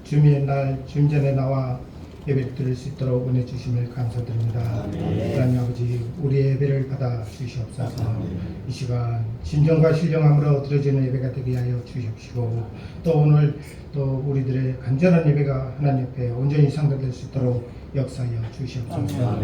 주님의 날 주님 전에 나와 예배를 드릴 수 있도록 은혜 주심을 감사드립니다. 하나님 아버지, 우리의 예배를 받아 주시옵소서. 이 시간 진정과 신령함으로 드려지는 예배가 되게 하여 주시옵시고, 또 오늘 또 우리들의 간절한 예배가 하나님 옆에 온전히 상달될 수 있도록 역사하여 주시옵소서.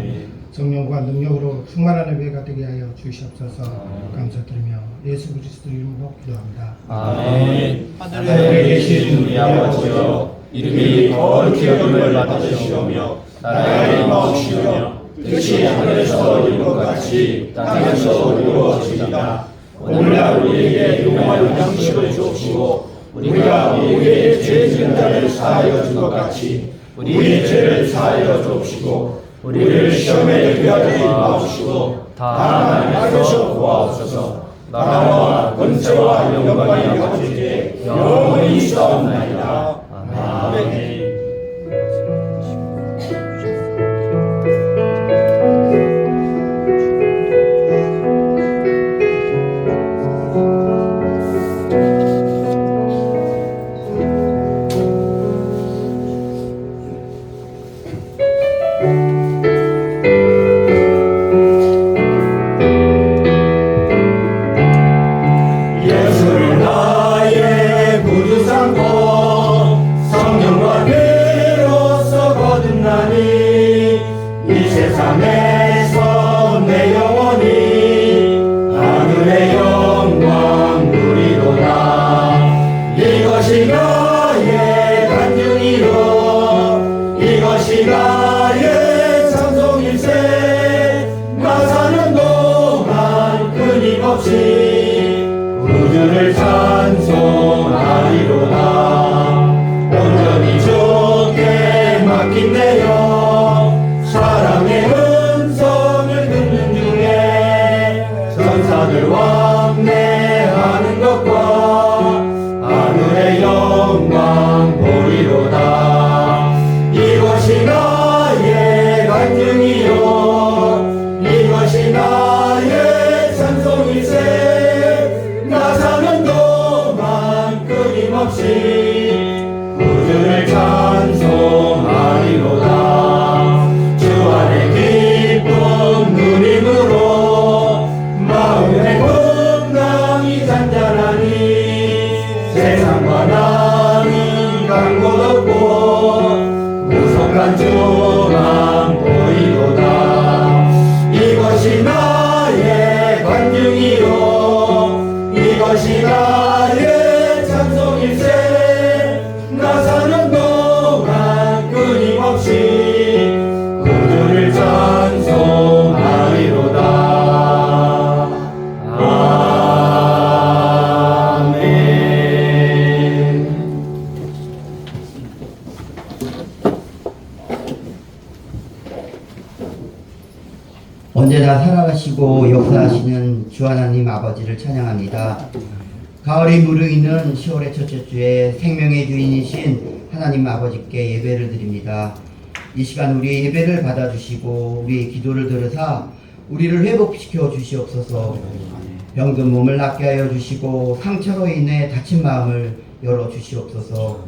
성령과 능력으로 충만한 예배가 되게 하여 주시옵소서. 감사드리며 예수 그리스도 이름으로 기도합니다. 아멘. 하늘에 계신 우리 아버지여, 이름이 거룩히 여김을 받으시오며 나라의 임하옵시며 뜻이 하늘에서 이룬 것 같이 땅에서 이루어지이다. 오늘날 우리에게 용할 양식을 주옵시고, 우리가 우리의 죄 지은 자를 사하여 준 것 같이 우리의 죄를 사하여 주옵시고, 우리를 시험에 들게 하지 마옵시고 다만 하나님께서 구하옵소서. 나라와 권세와 영광이 아버지께 영원히 있사옵나이다. 아멘. 구주를 찬송하리로다. 온전히 주께 맡긴내요. 사랑의 음성을 듣는 중에 천사들 왕래하는 것과 하늘의 영광 보리로다. 이것이 나의 간증이요 이것이 나의 찬송일세. 나 사는 동안 끊임없이 구주를 찬송하리로다. 주 안에 기쁨 누림으로 마음의 건강이 잔잔하니 세상과 나는 간 곳 없고 무성한 주만 보이도다. 이것이 나의 간증이요 이것이 나의 찬송일세. 나 사는 동안 끊임없이 구주를 찬송하리로다. 아멘. 언제나 살아가시고 역사하시는 주 하나님 아버지를 찬양합니다. 가을이 무르익는 10월의 첫째 주에 생명의 주인이신 하나님 아버지께 예배를 드립니다. 이 시간 우리의 예배를 받아주시고 우리의 기도를 들으사 우리를 회복시켜 주시옵소서. 병든 몸을 낫게 하여 주시고 상처로 인해 다친 마음을 열어 주시옵소서.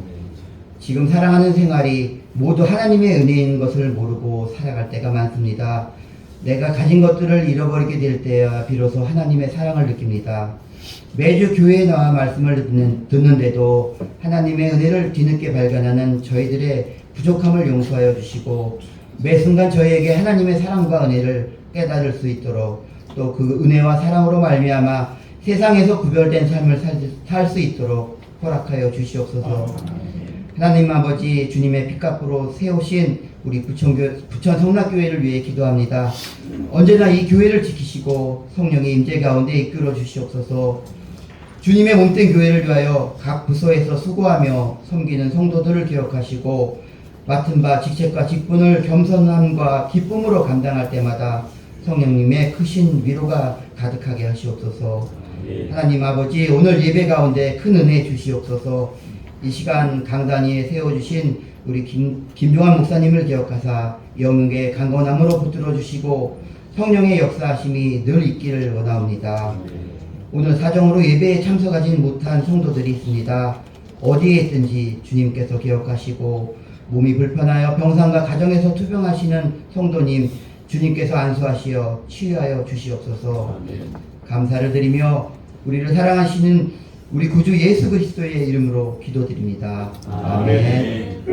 지금 살아가는 생활이 모두 하나님의 은혜인 것을 모르고 살아갈 때가 많습니다. 내가 가진 것들을 잃어버리게 될 때야 비로소 하나님의 사랑을 느낍니다. 매주 교회에 나와 말씀을 듣는데도 하나님의 은혜를 뒤늦게 발견하는 저희들의 부족함을 용서하여 주시고 매 순간 저희에게 하나님의 사랑과 은혜를 깨달을 수 있도록 또 그 은혜와 사랑으로 말미암아 세상에서 구별된 삶을 살 수 있도록 허락하여 주시옵소서. 하나님 아버지, 주님의 피값으로 세우신 우리 부천 성락교회를 위해 기도합니다. 언제나 이 교회를 지키시고 성령의 임재 가운데 이끌어 주시옵소서. 주님의 몸된 교회를 위하여 각 부서에서 수고하며 섬기는 성도들을 기억하시고 맡은 바 직책과 직분을 겸손함과 기쁨으로 감당할 때마다 성령님의 크신 위로가 가득하게 하시옵소서. 하나님 아버지, 오늘 예배 가운데 큰 은혜 주시옵소서. 이 시간 강단 위에 세워주신 우리 김종환 목사님을 기억하사 영육의 강건함으로 붙들어 주시고 성령의 역사하심이 늘 있기를 원하옵니다. 오늘 사정으로 예배에 참석하지 못한 성도들이 있습니다. 어디에 있든지 주님께서 기억하시고 몸이 불편하여 병상과 가정에서 투병하시는 성도님 주님께서 안수하시어 치유하여 주시옵소서. 감사를 드리며 우리를 사랑하시는 우리 구주 예수 그리스도의 이름으로 기도드립니다. 아멘.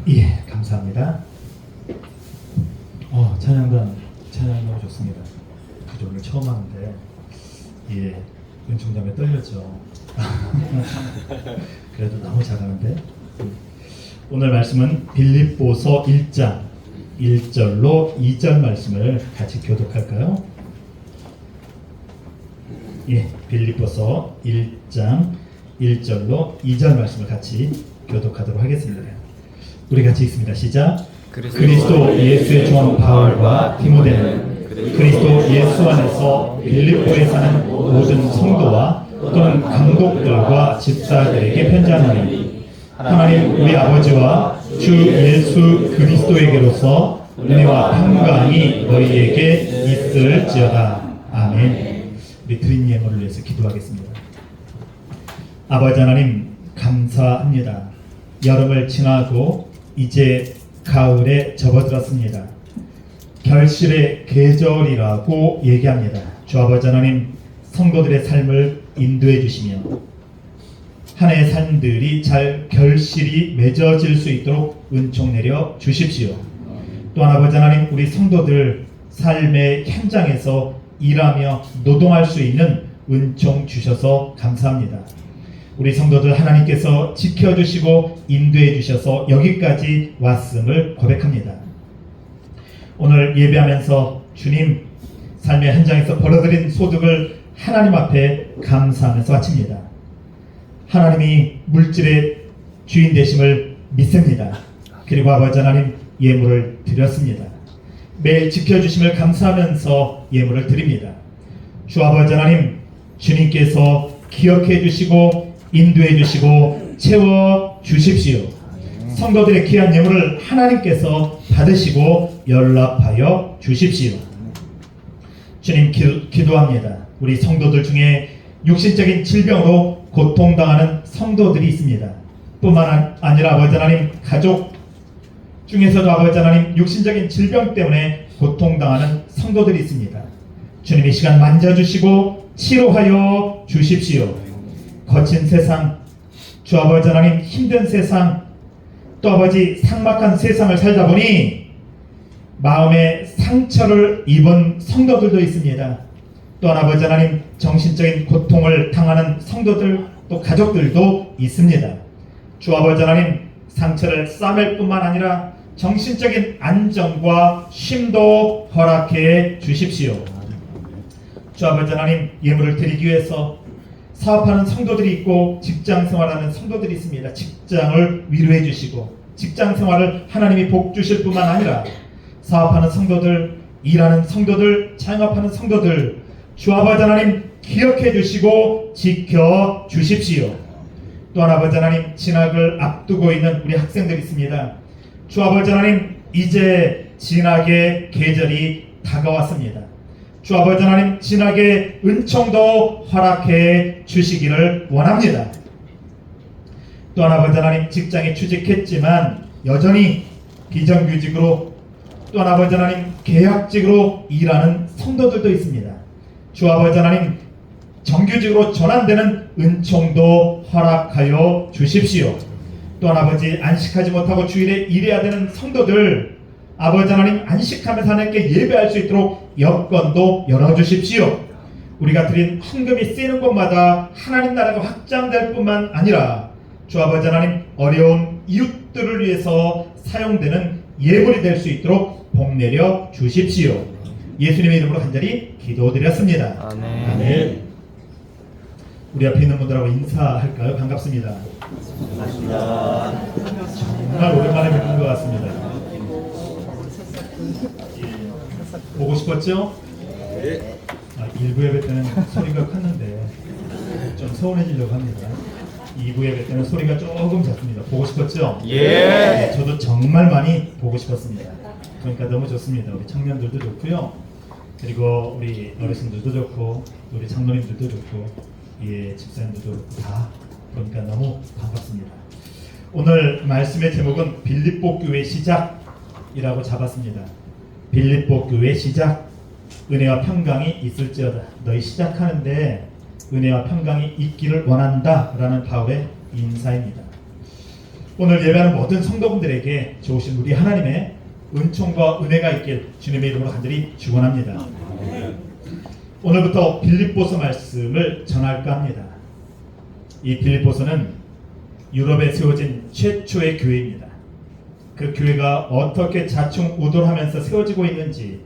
예, 감사합니다. 찬양 너무 좋습니다. 그저 오늘 처음 하는데, 예, 은총자매 떨렸죠. 그래도 너무 잘하는데. 오늘 말씀은 빌립보서 1장 1절로 2절 말씀을 같이 교독할까요? 예, 빌립보서 1장 1절로 2절 말씀을 같이 교독하도록 하겠습니다. 우리 같이 읽습니다. 시작. 그리스도 예수의 종 바울과 디모데는 그리스도 예수 안에서 빌립보에 사는 모든 성도와 또는 감독들과 집사들에게 편지하노니 하나님 우리 아버지와 주 예수 그리스도에게로서 은혜와 평강이 너희에게 있을지어다. 아멘. 우리 드린 예물을 위해서 기도하겠습니다. 아버지 하나님 감사합니다. 여름을 지나고 이제 가을에 접어들었습니다. 결실의 계절이라고 얘기합니다. 주 아버지 하나님 성도들의 삶을 인도해 주시며 한 해의 삶들이 잘 결실이 맺어질 수 있도록 은총 내려 주십시오. 또한 아버지 하나님, 우리 성도들 삶의 현장에서 일하며 노동할 수 있는 은총 주셔서 감사합니다. 우리 성도들 하나님께서 지켜주시고 인도해 주셔서 여기까지 왔음을 고백합니다. 오늘 예배하면서 주님 삶의 현장에서 벌어들인 소득을 하나님 앞에 감사하면서 바칩니다. 하나님이 물질의 주인 되심을 믿습니다. 그리고 아버지 하나님, 예물을 드렸습니다. 매일 지켜주심을 감사하면서 예물을 드립니다. 주 아버지 하나님, 주님께서 기억해 주시고 인도해 주시고 채워 주십시오. 성도들의 귀한 예물을 하나님께서 받으시고 연락하여 주십시오. 주님, 기도합니다. 우리 성도들 중에 육신적인 질병으로 고통당하는 성도들이 있습니다. 뿐만 아니라 아버지 하나님, 가족 중에서도 아버지 하나님, 육신적인 질병 때문에 고통당하는 성도들이 있습니다. 주님, 이 시간 만져주시고 치료하여 주십시오. 거친 세상, 주 아버지 하나님, 힘든 세상, 또 아버지 삭막한 세상을 살다 보니 마음의 상처를 입은 성도들도 있습니다. 또한 아버지 하나님, 정신적인 고통을 당하는 성도들, 또 가족들도 있습니다. 주 아버지 하나님, 상처를 싸맬 뿐만 아니라 정신적인 안정과 쉼도 허락해 주십시오. 주 아버지 하나님, 예물을 드리기 위해서 사업하는 성도들이 있고 직장 생활하는 성도들이 있습니다. 직장을 위로해 주시고 직장 생활을 하나님이 복 주실 뿐만 아니라 사업하는 성도들, 일하는 성도들, 창업하는 성도들, 주 아버지 하나님 기억해 주시고 지켜 주십시오. 또한 아버지 하나님, 진학을 앞두고 있는 우리 학생들이 있습니다. 주 아버지 하나님, 이제 진학의 계절이 다가왔습니다. 주 아버지 하나님, 진학의 은총도 허락해 주시기를 원합니다. 또한 아버지 하나님, 직장에 취직했지만 여전히 비정규직으로, 또한 아버지 하나님, 계약직으로 일하는 성도들도 있습니다. 주 아버지 하나님, 정규직으로 전환되는 은총도 허락하여 주십시오. 또한 아버지, 안식하지 못하고 주일에 일해야 되는 성도들, 아버지 하나님, 안식하면서 하나님께 예배할 수 있도록 여건도 열어주십시오. 우리가 드린 헌금이 쓰이는 곳마다 하나님 나라가 확장될 뿐만 아니라 주 아버지 하나님, 어려운 이웃들을 위해서 사용되는 예물이 될 수 있도록 복 내려 주십시오. 예수님의 이름으로 간절히 기도드렸습니다. 아멘. 우리 앞에 있는 분들하고 인사할까요? 반갑습니다. 정말 오랜만에 뵙는 것 같습니다. 보고 싶었죠? 일부 예배 때는 소리가 컸는데 좀 서운해지려고 합니다. 2부 예배 때는 소리가 조금 작습니다. 보고 싶었죠? 예. 저도 정말 많이 보고 싶었습니다. 그러니까 너무 좋습니다. 우리 청년들도 좋고요. 그리고 우리 어르신들도 좋고, 우리 장로님들도 좋고, 예, 집사님들도 다 그러니까 너무 반갑습니다. 오늘 말씀의 제목은 빌립보 교회 시작이라고 잡았습니다. 빌립보 교회 시작. 은혜와 평강이 있을지어다. 너희 시작하는데 은혜와 평강이 있기를 원한다 라는 바울의 인사입니다. 오늘 예배하는 모든 성도분들에게 좋으신 우리 하나님의 은총과 은혜가 있길 주님의 이름으로 간절히 축원합니다. 오늘부터 빌립보서 말씀을 전할까 합니다. 이 빌립보서는 유럽에 세워진 최초의 교회입니다. 그 교회가 어떻게 자충우돌하면서 세워지고 있는지,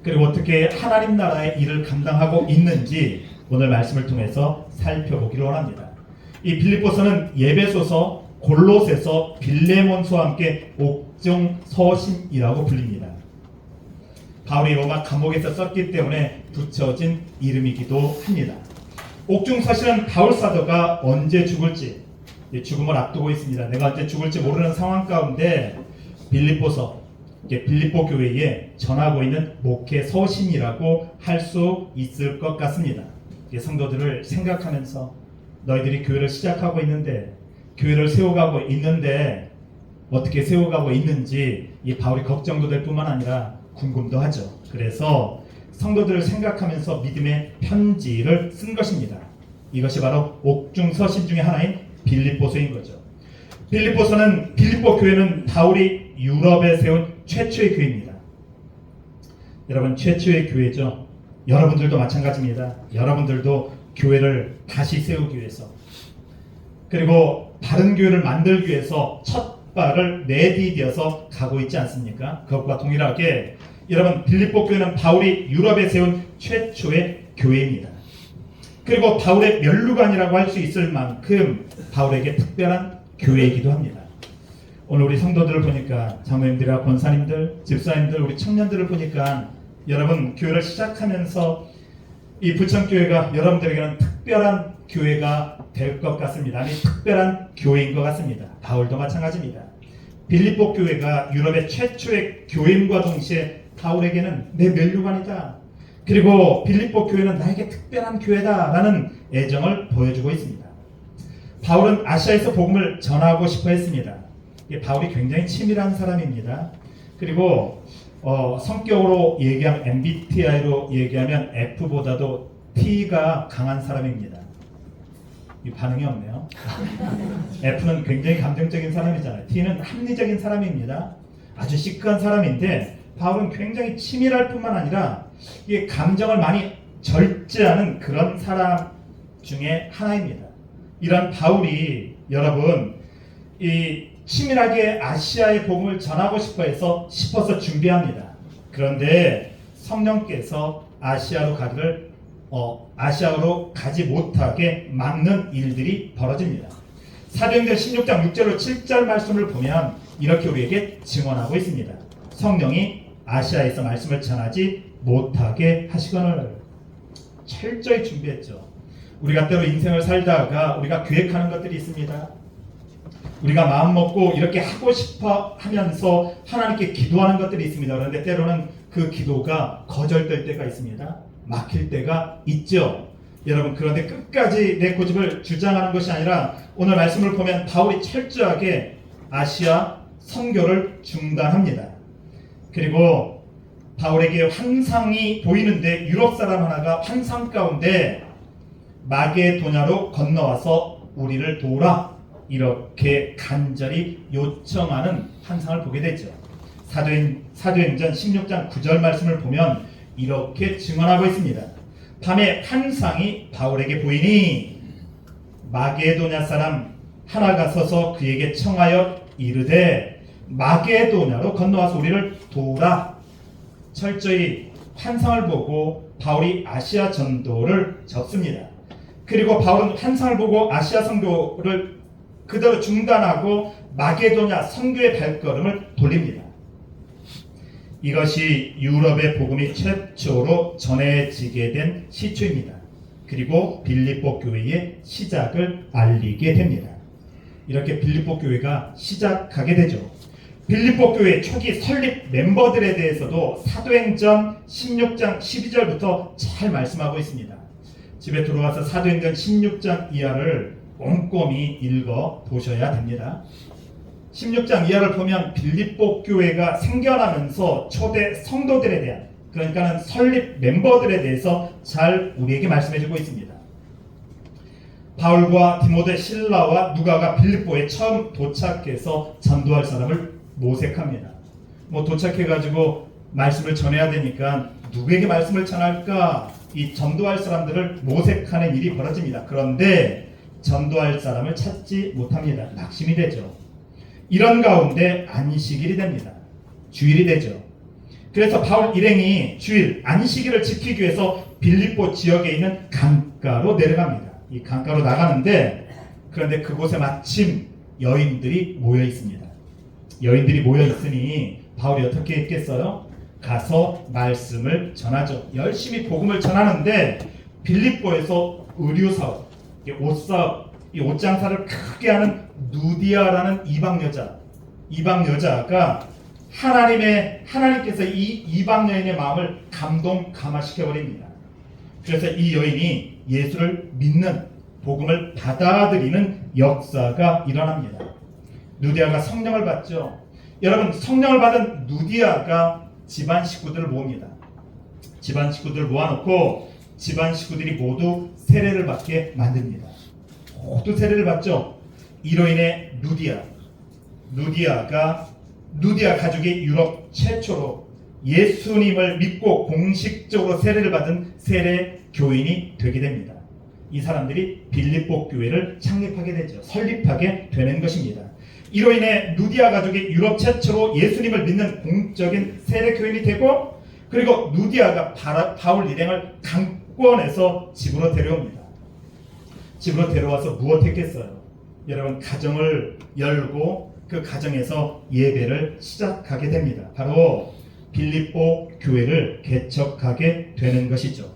그리고 어떻게 하나님 나라의 일을 감당하고 있는지 오늘 말씀을 통해서 살펴보기를 원합니다. 이 빌립보서는 예배소서, 골로새서, 빌레몬서와 함께 옥중서신이라고 불립니다. 바울이 로마 감옥에서 썼기 때문에 붙여진 이름이기도 합니다. 옥중서신은 바울 사도가 언제 죽을지, 죽음을 앞두고 있습니다. 내가 언제 죽을지 모르는 상황 가운데 빌립보서, 빌립보 교회에 전하고 있는 목회 서신이라고 할 수 있을 것 같습니다. 성도들을 생각하면서 너희들이 교회를 시작하고 있는데, 교회를 세워가고 있는데 어떻게 세워가고 있는지 이 바울이 걱정도 될 뿐만 아니라 궁금도 하죠. 그래서 성도들을 생각하면서 믿음의 편지를 쓴 것입니다. 이것이 바로 옥중서신 중에 하나인 빌립보서인 거죠. 빌립보 교회는 바울이 유럽에 세운 최초의 교회입니다. 여러분, 최초의 교회죠. 여러분들도 마찬가지입니다. 여러분들도 교회를 다시 세우기 위해서, 그리고 바른 교회를 만들기 위해서 첫 발을 내디뎌서 가고 있지 않습니까? 그것과 동일하게 여러분, 빌립보 교회는 바울이 유럽에 세운 최초의 교회입니다. 그리고 바울의 면류관이라고 할 수 있을 만큼 바울에게 특별한 교회이기도 합니다. 오늘 우리 성도들을 보니까, 장로님들이나 권사님들, 집사님들, 우리 청년들을 보니까 여러분, 교회를 시작하면서 이 부천교회가 여러분들에게는 특별한 교회가 될 것 같습니다. 아니, 특별한 교회인 것 같습니다. 바울도 마찬가지입니다. 빌립보 교회가 유럽의 최초의 교회임과 동시에 바울에게는 내 면류관이다, 그리고 빌립보 교회는 나에게 특별한 교회다라는 애정을 보여주고 있습니다. 바울은 아시아에서 복음을 전하고 싶어 했습니다. 바울이 굉장히 치밀한 사람입니다. 그리고 성격으로 얘기하면, MBTI로 얘기하면 F보다도 T가 강한 사람입니다. 이 반응이 없네요. F는 굉장히 감정적인 사람이잖아요. T는 합리적인 사람입니다. 아주 시크한 사람인데, 바울은 굉장히 치밀할 뿐만 아니라 이 감정을 많이 절제하는 그런 사람 중에 하나입니다. 이런 바울이 여러분, 이 치밀하게 아시아의 복음을 전하고 싶어서 준비합니다. 그런데 성령께서 아시아로 가지 못하게 막는 일들이 벌어집니다. 사도행전 16장 6절로 7절 말씀을 보면 이렇게 우리에게 증언하고 있습니다. 성령이 아시아에서 말씀을 전하지 못하게 하시거늘. 철저히 준비했죠. 우리가 때로 인생을 살다가 우리가 계획하는 것들이 있습니다. 우리가 마음 먹고 이렇게 하고 싶어 하면서 하나님께 기도하는 것들이 있습니다. 그런데 때로는 그 기도가 거절될 때가 있습니다. 막힐 때가 있죠. 여러분, 그런데 끝까지 내 고집을 주장하는 것이 아니라 오늘 말씀을 보면 바울이 철저하게 아시아 선교를 중단합니다. 그리고 바울에게 환상이 보이는데 유럽 사람 하나가 환상 가운데 마게도냐로 건너와서 우리를 도우라, 이렇게 간절히 요청하는 환상을 보게 되죠. 사도행전 16장 9절 말씀을 보면 이렇게 증언하고 있습니다. 밤에 환상이 바울에게 보이니 마게도냐 사람 하나가 서서 그에게 청하여 이르되 마게도냐로 건너와서 우리를 도우라. 철저히 환상을 보고 바울이 아시아 전도를 접습니다. 그리고 바울은 환상을 보고 아시아 선교를 그대로 중단하고 마게도냐 선교의 발걸음을 돌립니다. 이것이 유럽의 복음이 최초로 전해지게 된 시초입니다. 그리고 빌립보 교회의 시작을 알리게 됩니다. 이렇게 빌립보 교회가 시작하게 되죠. 빌립보 교회 초기 설립 멤버들에 대해서도 사도행전 16장 12절부터 잘 말씀하고 있습니다. 집에 들어와서 사도행전 16장 이하를 꼼꼼히 읽어 보셔야 됩니다. 16장 이하를 보면 빌립보 교회가 생겨나면서 초대 성도들에 대한, 그러니까는 설립 멤버들에 대해서 잘 우리에게 말씀해주고 있습니다. 바울과 디모데, 실라와 누가가 빌립보에 처음 도착해서 전도할 사람을 모색합니다. 도착해가지고 말씀을 전해야 되니까 누구에게 말씀을 전할까? 이 전도할 사람들을 모색하는 일이 벌어집니다. 그런데 전도할 사람을 찾지 못합니다. 낙심이 되죠. 이런 가운데 안식일이 됩니다. 주일이 되죠. 그래서 바울 일행이 주일 안식일을 지키기 위해서 빌립보 지역에 있는 강가로 내려갑니다. 이 강가로 나가는데, 그런데 그곳에 마침 여인들이 모여 있습니다. 여인들이 모여 있으니 바울이 어떻게 했겠어요? 가서 말씀을 전하죠. 열심히 복음을 전하는데 빌립보에서 의류사업, 옷사업, 이 옷장사를 크게 하는 누디아라는 이방 여자가 하나님께서 이 이방 여인의 마음을 감화시켜 버립니다. 그래서 이 여인이 예수를 믿는, 복음을 받아들이는 역사가 일어납니다. 누디아가 성령을 받죠. 여러분, 성령을 받은 누디아가 집안 식구들을 모읍니다. 집안 식구들을 모아놓고 집안 식구들이 모두 세례를 받게 만듭니다. 모두 세례를 받죠. 이로 인해 누디아 가족이 유럽 최초로 예수님을 믿고 공식적으로 세례를 받은 세례 교인이 되게 됩니다. 이 사람들이 빌립보 교회를 창립하게 되죠. 설립하게 되는 것입니다. 이로 인해 누디아 가족이 유럽 최초로 예수님을 믿는 공적인 세례 교인이 되고, 그리고 누디아가 바울 일행을 강권해서 집으로 데려옵니다. 집으로 데려와서 무엇했겠어요? 여러분, 가정을 열고 그 가정에서 예배를 시작하게 됩니다. 바로 빌립보 교회를 개척하게 되는 것이죠.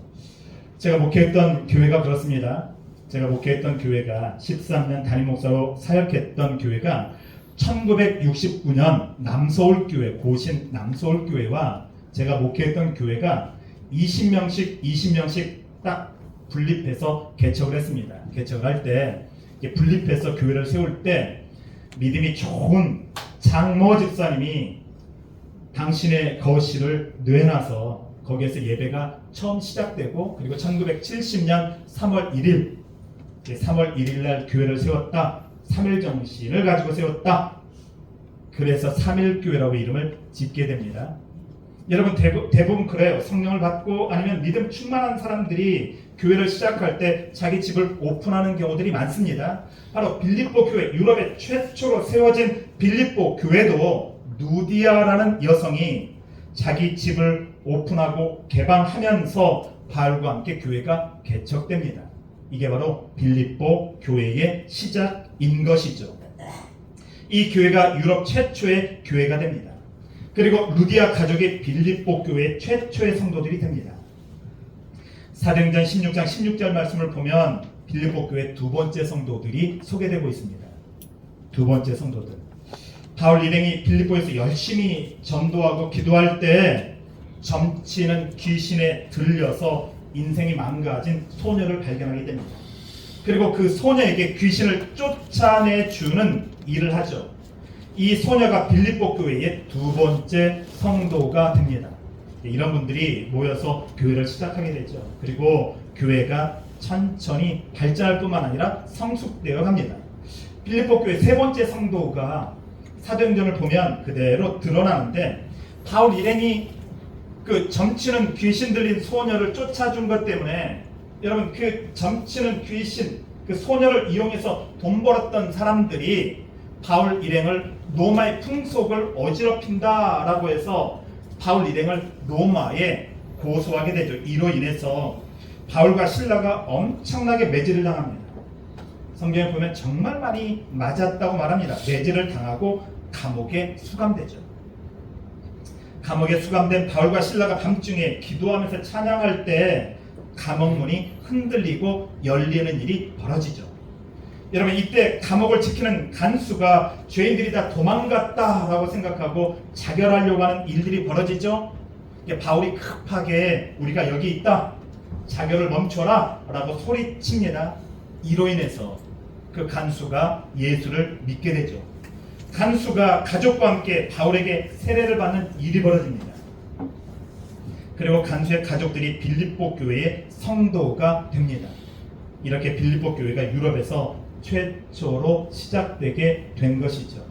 제가 목회했던 교회가 그렇습니다. 제가 목회했던 교회가 13년 담임 목사로 사역했던 교회가 1969년 남서울교회, 고신 남서울교회와 제가 목회했던 교회가 20명씩 딱 분립해서 개척을 했습니다. 개척을 할 때 분립해서 교회를 세울 때 믿음이 좋은 장모 집사님이 당신의 거실을 내놔서 거기에서 예배가 처음 시작되고, 그리고 1970년 3월 1일 날 교회를 세웠다. 3일 정신을 가지고 세웠다. 그래서 3일교회라고 이름을 짓게 됩니다. 여러분, 대부분 그래요. 성령을 받고 아니면 믿음 충만한 사람들이 교회를 시작할 때 자기 집을 오픈하는 경우들이 많습니다. 바로 빌립보 교회, 유럽에 최초로 세워진 빌립보 교회도 누디아라는 여성이 자기 집을 오픈하고 개방하면서 바울과 함께 교회가 개척됩니다. 이게 바로 빌립보 교회의 시작인 것이죠. 이 교회가 유럽 최초의 교회가 됩니다. 그리고 루디아 가족이 빌립보 교회 최초의 성도들이 됩니다. 사도행전 16장 16절 말씀을 보면 빌립보 교회 두 번째 성도들이 소개되고 있습니다. 두 번째 성도들. 바울 일행이 빌립보에서 열심히 전도하고 기도할 때 점치는 귀신에 들려서 인생이 망가진 소녀를 발견하게 됩니다. 그리고 그 소녀에게 귀신을 쫓아내주는 일을 하죠. 이 소녀가 빌립보 교회의 두 번째 성도가 됩니다. 이런 분들이 모여서 교회를 시작하게 되죠. 그리고 교회가 천천히 발전할 뿐만 아니라 성숙되어 갑니다. 빌립보 교회 세 번째 성도가 사도행전을 보면 그대로 드러나는데, 바울 일행이 그 점치는 귀신 들린 소녀를 쫓아준 것 때문에, 여러분, 그 점치는 귀신, 그 소녀를 이용해서 돈 벌었던 사람들이 바울 일행을 로마의 풍속을 어지럽힌다라고 해서 바울 일행을 로마에 고소하게 되죠. 이로 인해서 바울과 실라가 엄청나게 매질을 당합니다. 성경에 보면 정말 많이 맞았다고 말합니다. 매질을 당하고 감옥에 수감되죠. 감옥에 수감된 바울과 실라가 밤중에 기도하면서 찬양할 때 감옥문이 흔들리고 열리는 일이 벌어지죠. 여러분, 이때 감옥을 지키는 간수가 죄인들이 다 도망갔다라고 생각하고 자결하려고 하는 일들이 벌어지죠. 바울이 급하게 우리가 여기 있다, 자결을 멈춰라 라고 소리칩니다. 이로 인해서 그 간수가 예수를 믿게 되죠. 간수가 가족과 함께 바울에게 세례를 받는 일이 벌어집니다. 그리고 간수의 가족들이 빌립보 교회의 성도가 됩니다. 이렇게 빌립보 교회가 유럽에서 최초로 시작되게 된 것이죠.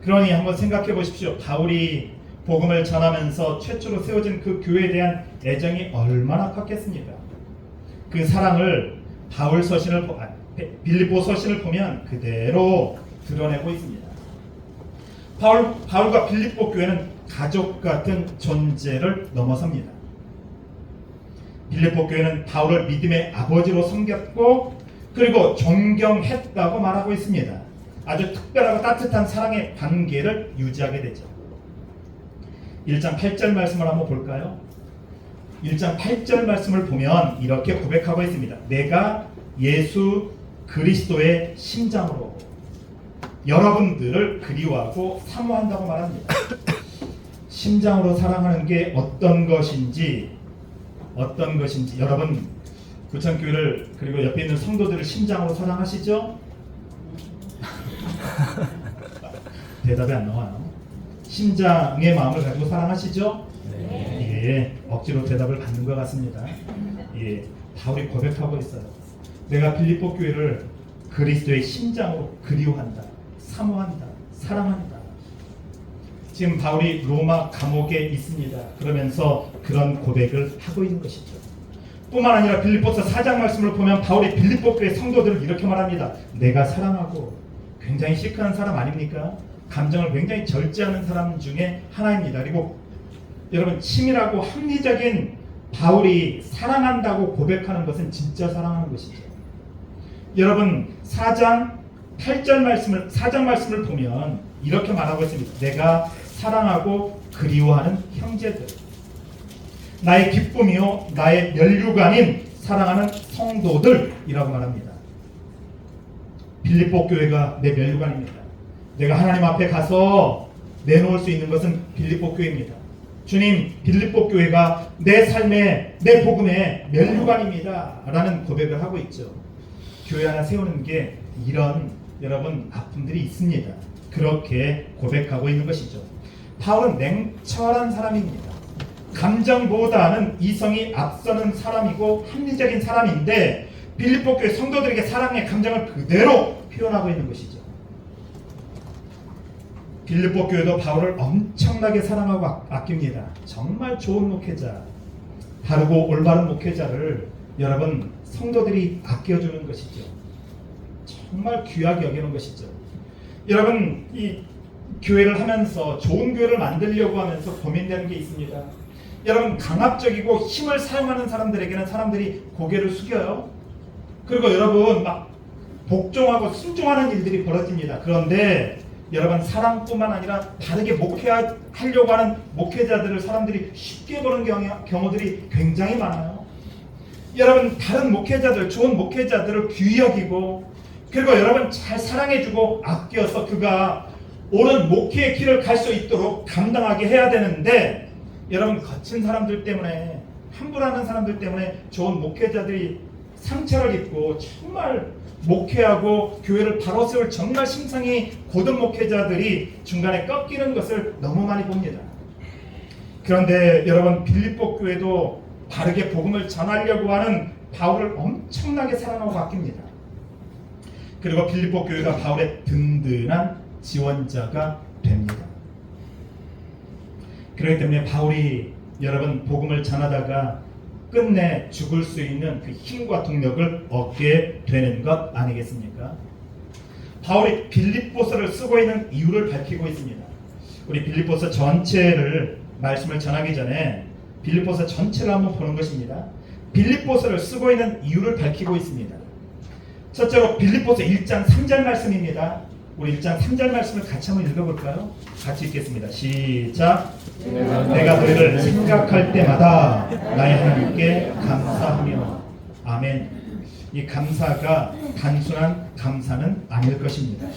그러니 한번 생각해 보십시오. 바울이 복음을 전하면서 최초로 세워진 그 교회에 대한 애정이 얼마나 컸겠습니까? 그 사랑을 빌립보 서신을 보면 그대로 드러내고 있습니다. 바울과 빌립보 교회는 가족 같은 존재를 넘어섭니다. 빌립보 교회는 바울을 믿음의 아버지로 섬겼고, 그리고 존경했다고 말하고 있습니다. 아주 특별하고 따뜻한 사랑의 관계를 유지하게 되죠. 1장 8절 말씀을 한번 볼까요? 1장 8절 말씀을 보면 이렇게 고백하고 있습니다. 내가 예수 그리스도의 심장으로 여러분들을 그리워하고 사모한다고 말합니다. 심장으로 사랑하는 게 어떤 것인지 여러분, 구천교회를 그리고 옆에 있는 성도들을 심장으로 사랑하시죠? 대답이 안 나와요. 심장의 마음을 가지고 사랑하시죠? 네. 예, 억지로 대답을 받는 것 같습니다. 예, 바울이 고백하고 있어요. 내가 빌립보 교회를 그리스도의 심장으로 그리워한다, 사모한다, 사랑한다. 지금 바울이 로마 감옥에 있습니다. 그러면서 그런 고백을 하고 있는 것이죠. 뿐만 아니라 빌립보서 4장 말씀을 보면 바울이 빌립보 교회 성도들을 이렇게 말합니다. 내가 사랑하고, 굉장히 시크한 사람 아닙니까? 감정을 굉장히 절제하는 사람 중에 하나입니다. 그리고 여러분, 치밀하고 합리적인 바울이 사랑한다고 고백하는 것은 진짜 사랑하는 것이죠. 여러분, 4장 말씀을 보면 이렇게 말하고 있습니다. 내가 사랑하고 그리워하는 형제들, 나의 기쁨이요 나의 면류관인 사랑하는 성도들이라고 말합니다. 빌립보 교회가 내 면류관입니다. 내가 하나님 앞에 가서 내놓을 수 있는 것은 빌립보 교회입니다. 주님, 빌립보 교회가 내 삶의, 내 복음의 면류관입니다 라는 고백을 하고 있죠. 교회 하나 세우는 게 이런 여러분 아픔들이 있습니다. 그렇게 고백하고 있는 것이죠. 바울은 냉철한 사람입니다. 감정보다는 이성이 앞서는 사람이고 합리적인 사람인데 빌립보 교회 성도들에게 사랑의 감정을 그대로 표현하고 있는 것이죠. 빌립보 교회도 바울을 엄청나게 사랑하고 아낍니다. 정말 좋은 목회자, 바르고 올바른 목회자를 여러분 성도들이 아껴주는 것이죠. 정말 귀하게 여기는 것이죠. 여러분, 이 교회를 하면서 좋은 교회를 만들려고 하면서 고민되는 게 있습니다. 여러분, 강압적이고 힘을 사용하는 사람들에게는 사람들이 고개를 숙여요. 그리고 여러분 막 복종하고 순종하는 일들이 벌어집니다. 그런데 여러분, 사랑뿐만 아니라 바르게 목회하려고 하는 목회자들을 사람들이 쉽게 보는 경우들이 굉장히 많아요. 여러분, 다른 목회자들, 좋은 목회자들을 귀히 여기고, 그리고 여러분 잘 사랑해주고 아껴서 그가 옳은 목회의 길을 갈 수 있도록 감당하게 해야 되는데, 여러분 거친 사람들 때문에, 함부로하는 사람들 때문에 좋은 목회자들이 상처를 입고 정말 목회하고 교회를 바로 세울 정말 심성이 고든 목회자들이 중간에 꺾이는 것을 너무 많이 봅니다. 그런데 여러분, 빌립보 교회도 바르게 복음을 전하려고 하는 바울을 엄청나게 사랑하고 아낍니다. 그리고 빌립보 교회가 바울의 든든한 지원자가 됩니다. 그렇기 때문에 바울이 여러분 복음을 전하다가 끝내 죽을 수 있는 그 힘과 동력을 얻게 되는 것 아니겠습니까? 바울이 빌립보서를 쓰고 있는 이유를 밝히고 있습니다. 우리 빌립보서 전체를 말씀을 전하기 전에 빌립보서 전체를 한번 보는 것입니다. 빌립보서를 쓰고 있는 이유를 밝히고 있습니다. 첫째로 빌립보서 1장 3절 말씀입니다. 우리 1장 3절 말씀을 같이 한번 읽어볼까요? 같이 읽겠습니다. 시작. 내가 너희를 생각할 때마다 나의 하나님께 감사하며. 아멘. 이 감사가 단순한 감사는 아닐 것입니다.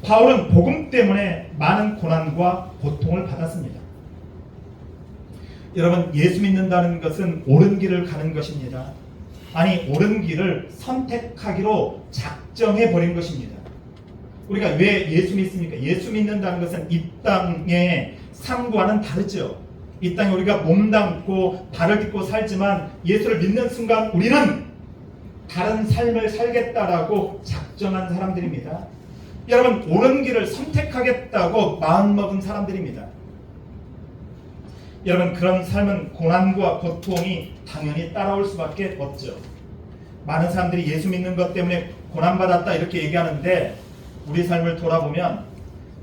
바울은 복음 때문에 많은 고난과 고통을 받았습니다. 여러분, 예수 믿는다는 것은 옳은 길을 가는 것입니다. 아니, 옳은 길을 선택하기로 작정해 버린 것입니다. 우리가 왜 예수 믿습니까? 예수 믿는다는 것은 이 땅의 삶과는 다르죠. 이 땅에 우리가 몸담고 발을 딛고 살지만 예수를 믿는 순간 우리는 다른 삶을 살겠다라고 작정한 사람들입니다. 여러분, 옳은 길을 선택하겠다고 마음먹은 사람들입니다. 여러분, 그런 삶은 고난과 고통이 당연히 따라올 수밖에 없죠. 많은 사람들이 예수 믿는 것 때문에 고난받았다 이렇게 얘기하는데, 우리 삶을 돌아보면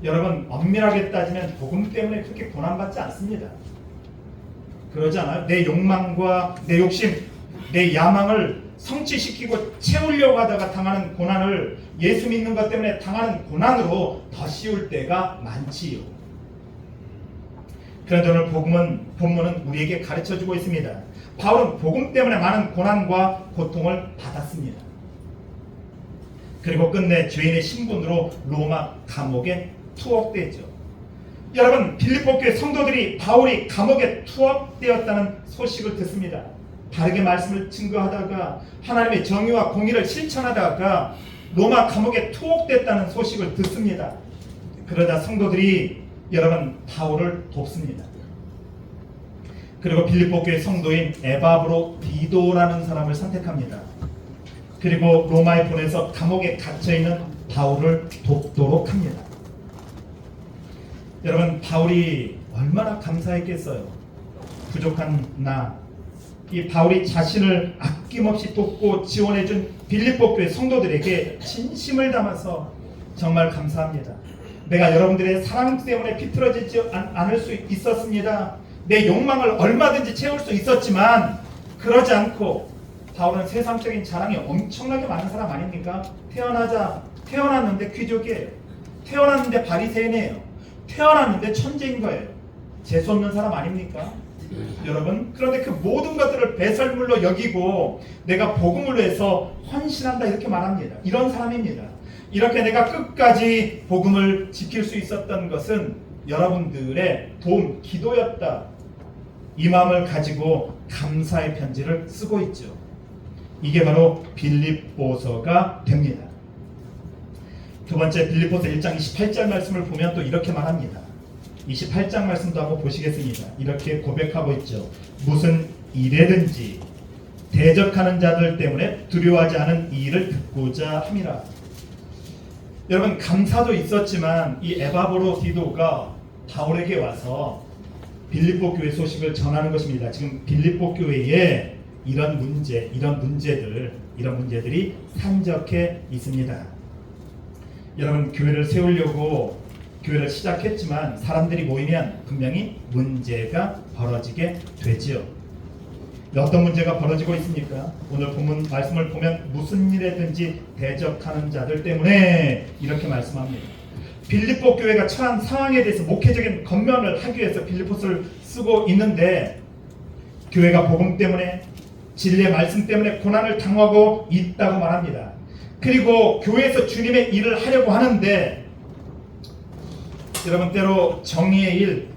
여러분 엄밀하게 따지면 복음 때문에 그렇게 고난받지 않습니다. 그러지 않아요? 내 욕망과 내 욕심, 내 야망을 성취시키고 채우려고 하다가 당하는 고난을 예수 믿는 것 때문에 당하는 고난으로 더 씌울 때가 많지요. 그런데 오늘 본문은 우리에게 가르쳐주고 있습니다. 바울은 복음 때문에 많은 고난과 고통을 받았습니다. 그리고 끝내 죄인의 신분으로 로마 감옥에 투옥되죠. 여러분, 빌립보 교회 성도들이 바울이 감옥에 투옥되었다는 소식을 듣습니다. 바르게 말씀을 증거하다가 하나님의 정의와 공의를 실천하다가 로마 감옥에 투옥됐다는 소식을 듣습니다. 그러자 성도들이 여러분 바울을 돕습니다. 그리고 빌립보 교회 성도인 에바브로 디도라는 사람을 선택합니다. 그리고 로마에 보내서 감옥에 갇혀있는 바울을 돕도록 합니다. 여러분, 바울이 얼마나 감사했겠어요. 부족한 이 바울이 자신을 아낌없이 돕고 지원해준 빌립보 교회 성도들에게 진심을 담아서 정말 감사합니다. 내가 여러분들의 사랑 때문에 비틀어지지 않을 수 있었습니다. 내 욕망을 얼마든지 채울 수 있었지만 그러지 않고, 바울은 세상적인 자랑이 엄청나게 많은 사람 아닙니까? 태어났는데 귀족이에요. 태어났는데 바리새인이에요. 태어났는데 천재인 거예요. 재수없는 사람 아닙니까? 여러분, 그런데 그 모든 것들을 배설물로 여기고 내가 복음을 위해서 헌신한다 이렇게 말합니다. 이런 사람입니다. 이렇게 내가 끝까지 복음을 지킬 수 있었던 것은 여러분들의 도움, 기도였다. 이 마음을 가지고 감사의 편지를 쓰고 있죠. 이게 바로 빌립보서가 됩니다. 두 번째, 빌립보서 1장 28절 말씀을 보면 또 이렇게 말합니다. 28장 말씀도 한번 보시겠습니다. 이렇게 고백하고 있죠. 무슨 일에든지 대적하는 자들 때문에 두려워하지 않은 이 일을 듣고자 함이라. 여러분, 감사도 있었지만 이 에바브로디도가 바울에게 와서 빌립보 교회 소식을 전하는 것입니다. 지금 빌립보 교회에 이런 문제들이 산적해 있습니다. 여러분, 교회를 세우려고 교회를 시작했지만 사람들이 모이면 분명히 문제가 벌어지게 되지요. 어떤 문제가 벌어지고 있습니까? 오늘 본문 말씀을 보면 무슨 일에든지 대적하는 자들 때문에 이렇게 말씀합니다. 빌립보 교회가 처한 상황에 대해서 목회적인 권면을 하기 위해서 빌립보서를 쓰고 있는데, 교회가 복음 때문에, 진리의 말씀 때문에 고난을 당하고 있다고 말합니다. 그리고 교회에서 주님의 일을 하려고 하는데, 여러분, 때로 정의의 일,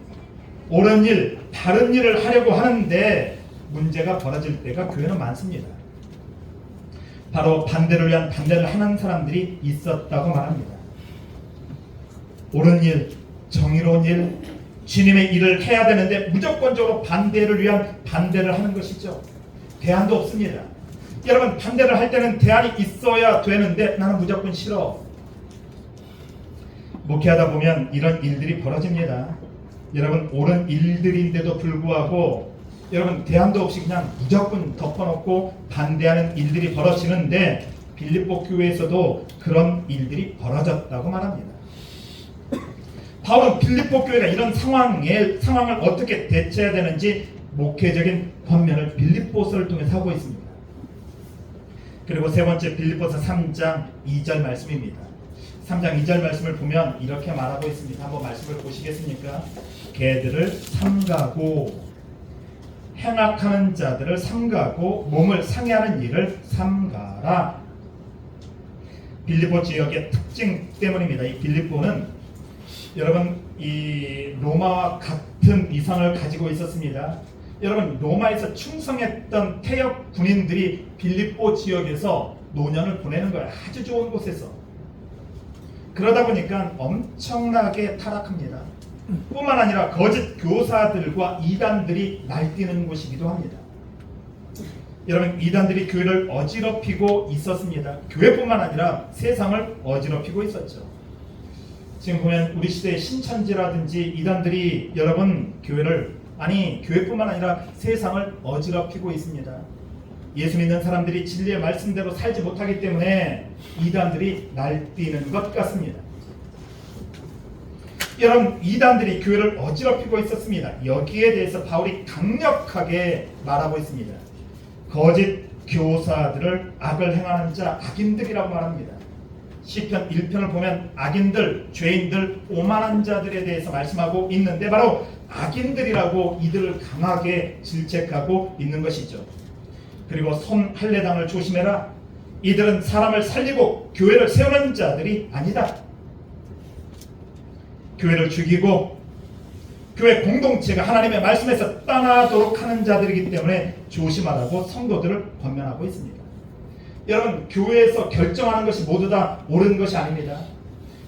옳은 일, 바른 일을 하려고 하는데 문제가 벌어질 때가 교회는 많습니다. 바로 반대를 위한 반대를 하는 사람들이 있었다고 말합니다. 옳은 일, 정의로운 일, 주님의 일을 해야 되는데 무조건적으로 반대를 위한 반대를 하는 것이죠. 대안도 없습니다. 여러분, 반대를 할 때는 대안이 있어야 되는데 나는 무조건 싫어. 목회하다 보면 이런 일들이 벌어집니다. 여러분, 옳은 일들인데도 불구하고 여러분, 대안도 없이 그냥 무조건 덮어놓고 반대하는 일들이 벌어지는데, 빌립보 교회에서도 그런 일들이 벌어졌다고 말합니다. 바울은 빌립보 교회가 이런 상황을 어떻게 대처해야 되는지 목회적인 권면을 빌립보서를 통해서 하고 있습니다. 그리고 세 번째, 빌립보서 3장 2절 말씀입니다. 3장 2절 말씀을 보면 이렇게 말하고 있습니다. 한번 말씀을 보시겠습니까? 개들을 삼가고, 행악하는 자들을 삼가고, 몸을 상해하는 일을 삼가라. 빌립보 지역의 특징 때문입니다. 이 빌립보는 여러분, 이 로마와 같은 위상을 가지고 있었습니다. 여러분, 로마에서 충성했던 태역 군인들이 빌립보 지역에서 노년을 보내는 거예요. 아주 좋은 곳에서. 그러다 보니까 엄청나게 타락합니다. 뿐만 아니라 거짓 교사들과 이단들이 날뛰는 곳이기도 합니다. 여러분, 이단들이 교회를 어지럽히고 있었습니다. 교회뿐만 아니라 세상을 어지럽히고 있었죠. 지금 보면 우리 시대의 신천지라든지 이단들이 여러분 교회뿐만 아니라 세상을 어지럽히고 있습니다. 예수 믿는 사람들이 진리의 말씀대로 살지 못하기 때문에 이단들이 날뛰는 것 같습니다. 여러분, 이단들이 교회를 어지럽히고 있었습니다. 여기에 대해서 바울이 강력하게 말하고 있습니다. 거짓 교사들을 악을 행하는 자, 악인들이라고 말합니다. 시편 1편을 보면 악인들, 죄인들, 오만한 자들에 대해서 말씀하고 있는데 바로 악인들이라고 이들을 강하게 질책하고 있는 것이죠. 그리고 손할례당을 조심해라. 이들은 사람을 살리고 교회를 세우는 자들이 아니다. 교회를 죽이고 교회 공동체가 하나님의 말씀에서 떠나도록 하는 자들이기 때문에 조심하라고 성도들을 권면하고 있습니다. 여러분, 교회에서 결정하는 것이 모두 다 옳은 것이 아닙니다.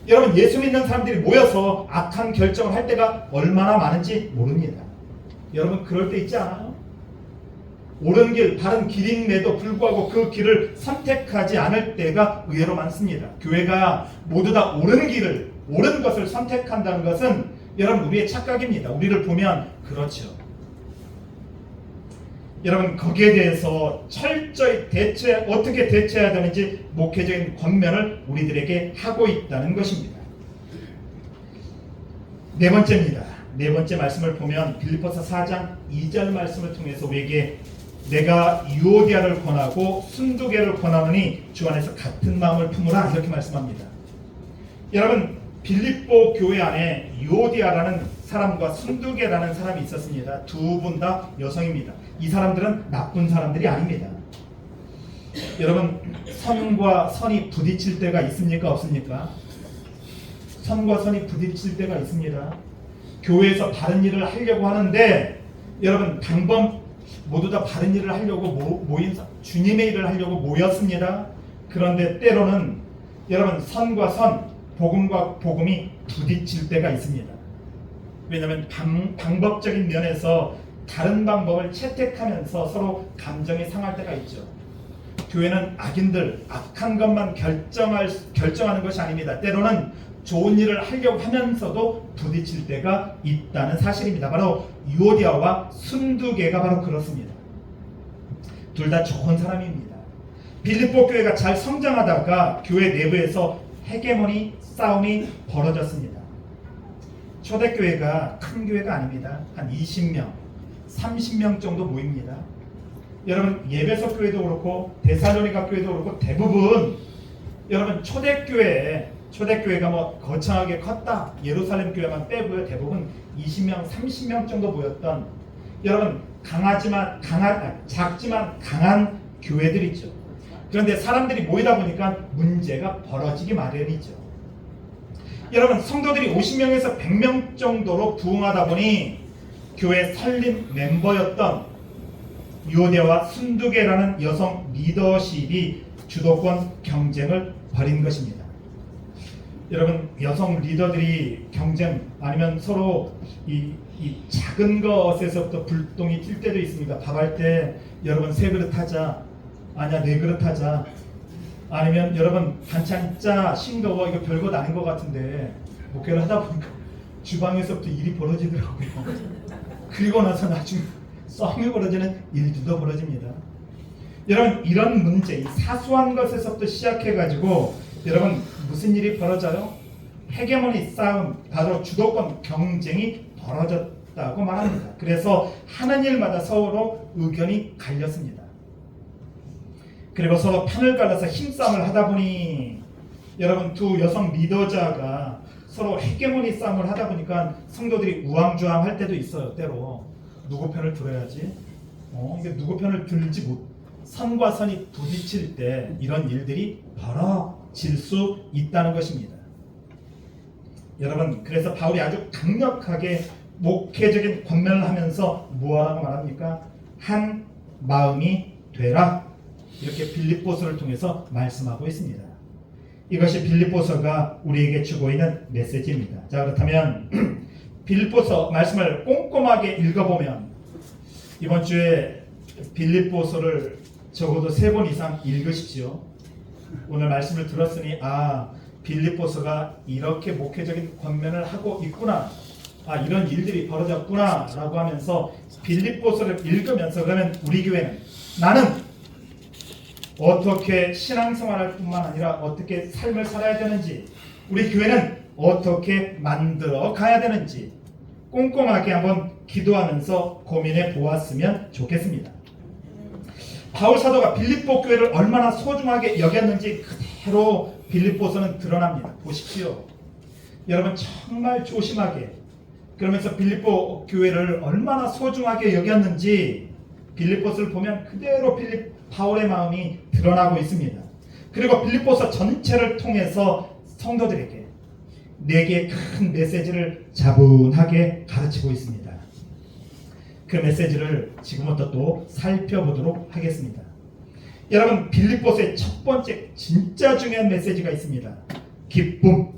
여러분, 예수 믿는 사람들이 모여서 악한 결정을 할 때가 얼마나 많은지 모릅니다. 여러분, 그럴 때 있지 않아요? 옳은 길, 바른 길임에도 불구하고 그 길을 선택하지 않을 때가 의외로 많습니다. 교회가 모두 다 옳은 길을, 옳은 것을 선택한다는 것은 여러분 우리의 착각입니다. 우리를 보면 그렇죠. 여러분 거기에 대해서 철저히 어떻게 대처해야 되는지 목회적인 권면을 우리들에게 하고 있다는 것입니다. 네 번째입니다. 네 번째 말씀을 보면 빌립보서 4장 2절 말씀을 통해서 우리에게 내가 유오디아를 권하고 순두개를 권하노니 주 안에서 같은 마음을 품으라 이렇게 말씀합니다. 여러분 빌립보 교회 안에 유오디아라는 사람과 순두개라는 사람이 있었습니다. 두 분 다 여성입니다. 이 사람들은 나쁜 사람들이 아닙니다. 여러분 선과 선이 부딪힐 때가 있습니까? 없습니까? 선과 선이 부딪힐 때가 있습니다. 교회에서 바른 일을 하려고 하는데 여러분 모두 다 바른 일을 하려고 모인 주님의 일을 하려고 모였습니다. 그런데 때로는 여러분 선과 선, 복음과 복음이 부딪힐 때가 있습니다. 왜냐하면 방법적인 면에서 다른 방법을 채택하면서 서로 감정이 상할 때가 있죠. 교회는 악인들, 악한 것만 결정하는 것이 아닙니다. 때로는 좋은 일을 하려고 하면서도 부딪힐 때가 있다는 사실입니다. 바로 유오디아와 순두개가 바로 그렇습니다. 둘 다 좋은 사람입니다. 빌립보 교회가 잘 성장하다가 교회 내부에서 헤게모니 싸움이 벌어졌습니다. 초대교회가 큰 교회가 아닙니다. 한 20명, 30명 정도 모입니다. 여러분 예배석 교회도 그렇고 데살로니가 교회도 그렇고 대부분 여러분 초대교회가 뭐 거창하게 컸다. 예루살렘 교회만 빼고요. 대부분 20명, 30명 정도 모였던 여러분 작지만 강한 교회들이죠. 그런데 사람들이 모이다 보니까 문제가 벌어지기 마련이죠. 여러분 성도들이 50명에서 100명 정도로 부흥하다 보니 교회 설립 멤버였던 유오디아와 순두개라는 여성 리더십이 주도권 경쟁을 벌인 것입니다. 여러분 여성 리더들이 경쟁 아니면 서로 이 작은 것에서부터 불똥이 튈 때도 있습니다. 밥할 때 여러분 3그릇 하자, 아니야 4그릇 하자, 아니면 여러분 반찬 짜 싱거워 이거 별것 아닌 것 같은데 목회를 하다 보니까 주방에서부터 일이 벌어지더라고요. 그리고 나서 나중에 싸움이 벌어지는 일들도 벌어집니다. 여러분 이런 문제, 이 사소한 것에서부터 시작해가지고 여러분 무슨 일이 벌어져요? 헤게모니 싸움, 바로 주도권 경쟁이 벌어졌다고 말합니다. 그래서 하는 일마다 서로 의견이 갈렸습니다. 그리고 서로 판을 갈라서 힘싸움을 하다 보니 여러분 두 여성 리더자가 서로 헤게모니 싸움을 하다 보니까 성도들이 우왕좌왕 할 때도 있어요. 때로 누구 편을 들어야지? 이게 누구 편을 들지 못. 선과 선이 부딪힐 때 이런 일들이 벌어질 수 있다는 것입니다. 여러분 그래서 바울이 아주 강력하게 목회적인 권면을 하면서 뭐라고 말합니까? 한 마음이 되라. 이렇게 빌립보서를 통해서 말씀하고 있습니다. 이것이 빌립보서가 우리에게 주고 있는 메시지입니다. 자 그렇다면 빌립보서 말씀을 꼼꼼하게 읽어보면 이번 주에 빌립보서를 적어도 3번 이상 읽으십시오. 오늘 말씀을 들었으니 빌립보서가 이렇게 목회적인 권면을 하고 있구나, 이런 일들이 벌어졌구나 라고 하면서 빌립보서를 읽으면서 그러면 우리 교회는 나는 어떻게 신앙생활할 뿐만 아니라 어떻게 삶을 살아야 되는지, 우리 교회는 어떻게 만들어 가야 되는지 꼼꼼하게 한번 기도하면서 고민해 보았으면 좋겠습니다. 바울 사도가 빌립보 교회를 얼마나 소중하게 여겼는지 그대로 빌립보서는 드러납니다. 보십시오. 여러분 정말 조심하게, 그러면서 빌립보 교회를 얼마나 소중하게 여겼는지 빌립보서를 보면 그대로 바울의 마음이 드러나고 있습니다. 그리고 빌립보서 전체를 통해서 성도들에게 4개의 큰 메시지를 차분하게 가르치고 있습니다. 그 메시지를 지금부터 또 살펴보도록 하겠습니다. 여러분 빌립보서의 첫 번째 진짜 중요한 메시지가 있습니다. 기쁨.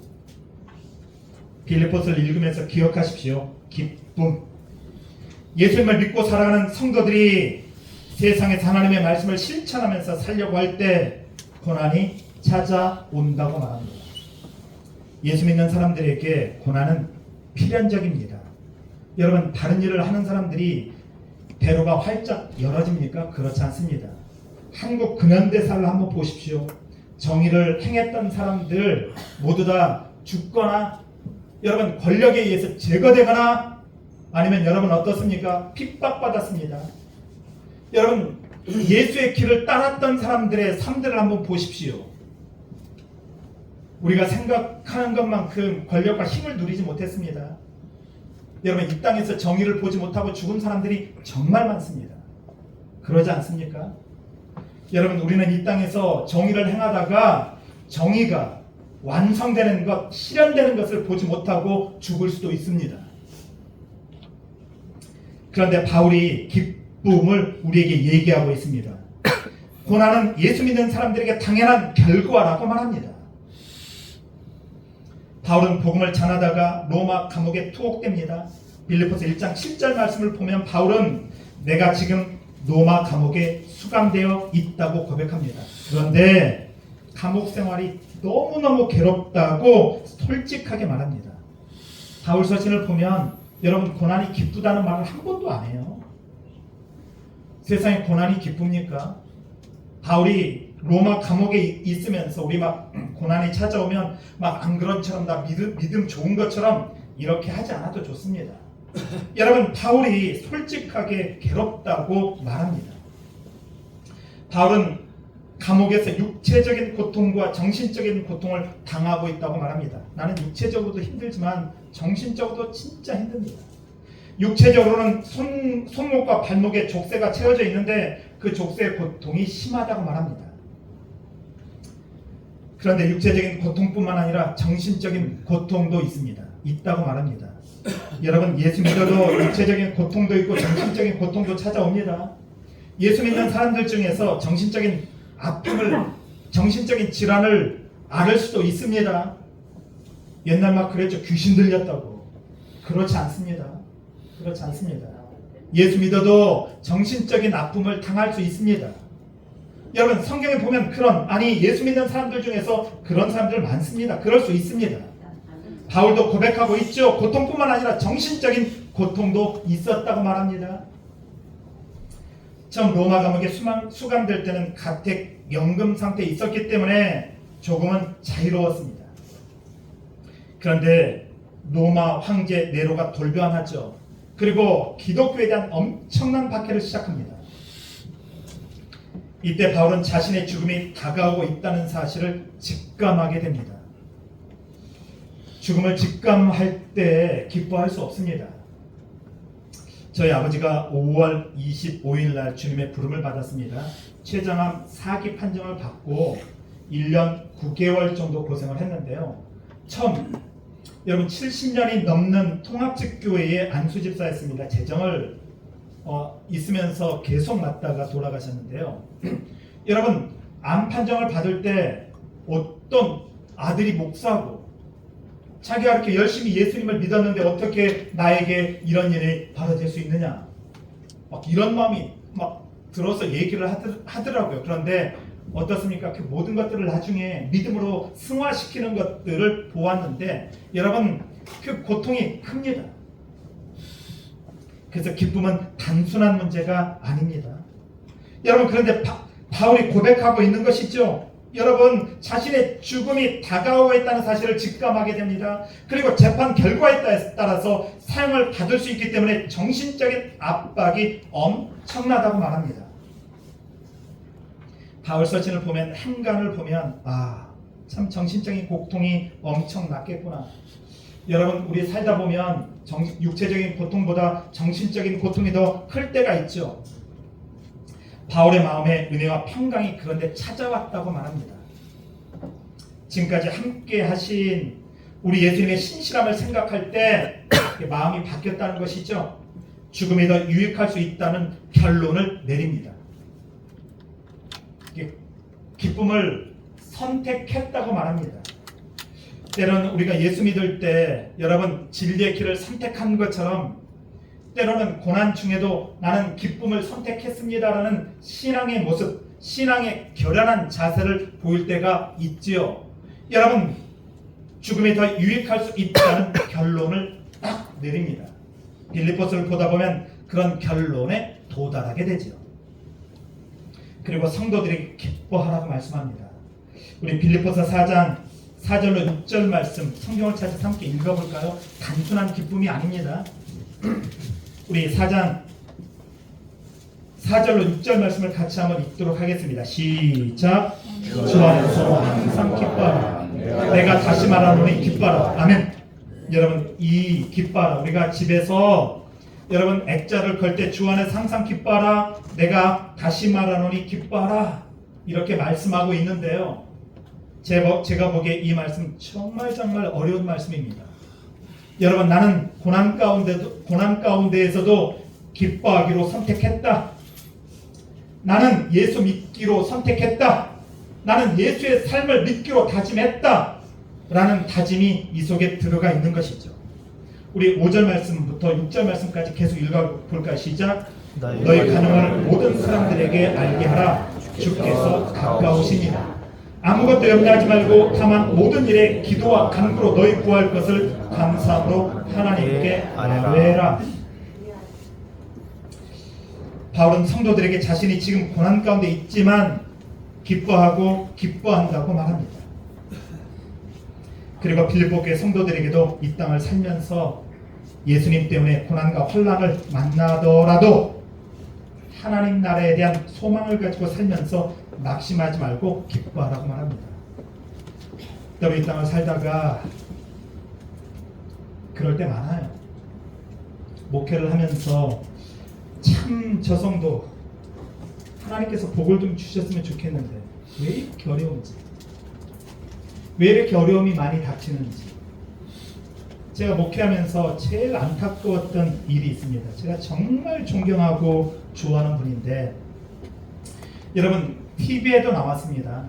빌립보서를 읽으면서 기억하십시오. 기쁨. 예수님을 믿고 살아가는 성도들이 세상에서 하나님의 말씀을 실천하면서 살려고 할 때 고난이 찾아온다고 말합니다. 예수 믿는 사람들에게 고난은 필연적입니다. 여러분, 다른 일을 하는 사람들이 대로가 활짝 열어집니까? 그렇지 않습니다. 한국 근현대사를 한번 보십시오. 정의를 행했던 사람들 모두 다 죽거나 여러분 권력에 의해서 제거되거나 아니면 여러분 어떻습니까? 핍박받았습니다. 여러분 예수의 길을 따랐던 사람들의 삶들을 한번 보십시오. 우리가 생각하는 것만큼 권력과 힘을 누리지 못했습니다. 여러분 이 땅에서 정의를 보지 못하고 죽은 사람들이 정말 많습니다. 그러지 않습니까? 여러분 우리는 이 땅에서 정의를 행하다가 정의가 완성되는 것, 실현되는 것을 보지 못하고 죽을 수도 있습니다. 그런데 바울이 기쁨을 우리에게 얘기하고 있습니다. 고난은 예수 믿는 사람들에게 당연한 결과라고 말합니다. 바울은 복음을 전하다가 로마 감옥에 투옥됩니다. 빌립보서 1장 7절 말씀을 보면 바울은 내가 지금 로마 감옥에 수감되어 있다고 고백합니다. 그런데 감옥 생활이 너무너무 괴롭다고 솔직하게 말합니다. 바울 서신을 보면 여러분 고난이 기쁘다는 말을 한 번도 안 해요. 세상에 고난이 기쁩니까? 바울이 로마 감옥에 있으면서 우리 막 고난이 찾아오면 막 안 그런처럼 나 믿음 좋은 것처럼 이렇게 하지 않아도 좋습니다. 여러분 바울이 솔직하게 괴롭다고 말합니다. 바울은 감옥에서 육체적인 고통과 정신적인 고통을 당하고 있다고 말합니다. 나는 육체적으로도 힘들지만 정신적으로도 진짜 힘듭니다. 육체적으로는 손목과 발목에 족쇄가 채워져 있는데 그 족쇄의 고통이 심하다고 말합니다. 그런데 육체적인 고통뿐만 아니라 정신적인 고통도 있다고 말합니다. 여러분 예수 믿어도 육체적인 고통도 있고 정신적인 고통도 찾아옵니다. 예수 믿는 사람들 중에서 정신적인 아픔을, 정신적인 질환을 앓을 수도 있습니다. 옛날 막 그랬죠. 귀신 들렸다고. 그렇지 않습니다. 그렇지 않습니다. 예수 믿어도 정신적인 아픔을 당할 수 있습니다. 여러분 성경에 보면 예수 믿는 사람들 중에서 그런 사람들 많습니다. 그럴 수 있습니다. 바울도 고백하고 있죠. 고통뿐만 아니라 정신적인 고통도 있었다고 말합니다. 처음 로마 감옥에 수감될 때는 가택 연금 상태에 있었기 때문에 조금은 자유로웠습니다. 그런데 로마 황제 네로가 돌변하죠. 그리고 기독교에 대한 엄청난 박해를 시작합니다. 이때 바울은 자신의 죽음이 다가오고 있다는 사실을 직감하게 됩니다. 죽음을 직감할 때 기뻐할 수 없습니다. 저희 아버지가 5월 25일 날 주님의 부름을 받았습니다. 췌장암 4기 판정을 받고 1년 9개월 정도 고생을 했는데요. 처음 여러분 70년이 넘는 통합직교회의 안수집사였습니다. 재정을 있으면서 계속 맡다가 돌아가셨는데요. 여러분 암 판정을 받을 때 어떤 아들이 목사고 자기가 이렇게 열심히 예수님을 믿었는데 어떻게 나에게 이런 일이 벌어질 수 있느냐 막 이런 마음이 막 들어서 얘기를 하더라고요. 그런데 어떻습니까? 그 모든 것들을 나중에 믿음으로 승화시키는 것들을 보았는데 여러분 그 고통이 큽니다. 그래서 기쁨은 단순한 문제가 아닙니다. 여러분 그런데 바울이 고백하고 있는 것이죠. 여러분 자신의 죽음이 다가오고 있다는 사실을 직감하게 됩니다. 그리고 재판 결과에 따라서 사형을 받을 수 있기 때문에 정신적인 압박이 엄청나다고 말합니다. 바울 서신을 보면 행간을 보면 참 정신적인 고통이 엄청났겠구나. 여러분 우리 살다 보면 육체적인 고통보다 정신적인 고통이 더 클 때가 있죠. 바울의 마음에 은혜와 평강이 그런데 찾아왔다고 말합니다. 지금까지 함께 하신 우리 예수님의 신실함을 생각할 때 마음이 바뀌었다는 것이죠. 죽음이 더 유익할 수 있다는 결론을 내립니다. 기쁨을 선택했다고 말합니다. 때로는 우리가 예수 믿을 때 여러분 진리의 길을 선택한 것처럼 때로는 고난 중에도 나는 기쁨을 선택했습니다라는 신앙의 모습, 신앙의 결연한 자세를 보일 때가 있지요. 여러분, 죽음이 더 유익할 수 있다는 결론을 딱 내립니다. 빌립보서를 보다 보면 그런 결론에 도달하게 되지요. 그리고 성도들이 기뻐하라고 말씀합니다. 우리 빌립보서 4장 4절로 6절 말씀 성경을 찾아서 함께 읽어볼까요? 단순한 기쁨이 아닙니다. 우리 4장 4절로 6절 말씀을 같이 한번 읽도록 하겠습니다. 시작. 주 안에서 항상 기뻐하라. 내가 다시 말하노니 기뻐하라. 아멘. 여러분, 이 기뻐하라, 우리가 집에서 여러분 액자를 걸 때 주 안에서 항상 기뻐하라. 내가 다시 말하노니 기뻐하라. 이렇게 말씀하고 있는데요. 제가 보기에 이 말씀 정말 어려운 말씀입니다. 여러분, 나는 고난 가운데에서도 기뻐하기로 선택했다. 나는 예수 믿기로 선택했다. 나는 예수의 삶을 믿기로 다짐했다. 라는 다짐이 이 속에 들어가 있는 것이죠. 우리 5절 말씀부터 6절 말씀까지 계속 읽어볼까요? 시작. 너희 가능을 모든 사람들에게 알게 하라. 주께서 가까우시니라. 아무것도 염려하지 말고 다만 모든 일에 기도와 간구로 너희 구할 것을 감사함으로 하나님께 아뢰라. 바울은 성도들에게 자신이 지금 고난 가운데 있지만 기뻐하고 기뻐한다고 말합니다. 그리고 빌립보 교회 성도들에게도 이 땅을 살면서 예수님 때문에 고난과 환난을 만나더라도 하나님 나라에 대한 소망을 가지고 살면서 낙심하지 말고 기뻐하라고 말합니다. 여러분, 이 땅을 살다가 그럴 때 많아요. 목회를 하면서 참 저 성도 하나님께서 복을 좀 주셨으면 좋겠는데 왜 이렇게 어려운지, 왜 이렇게 어려움이 많이 닥치는지. 제가 목회하면서 제일 안타까웠던 일이 있습니다. 제가 정말 존경하고 좋아하는 분인데, 여러분 TV에도 나왔습니다.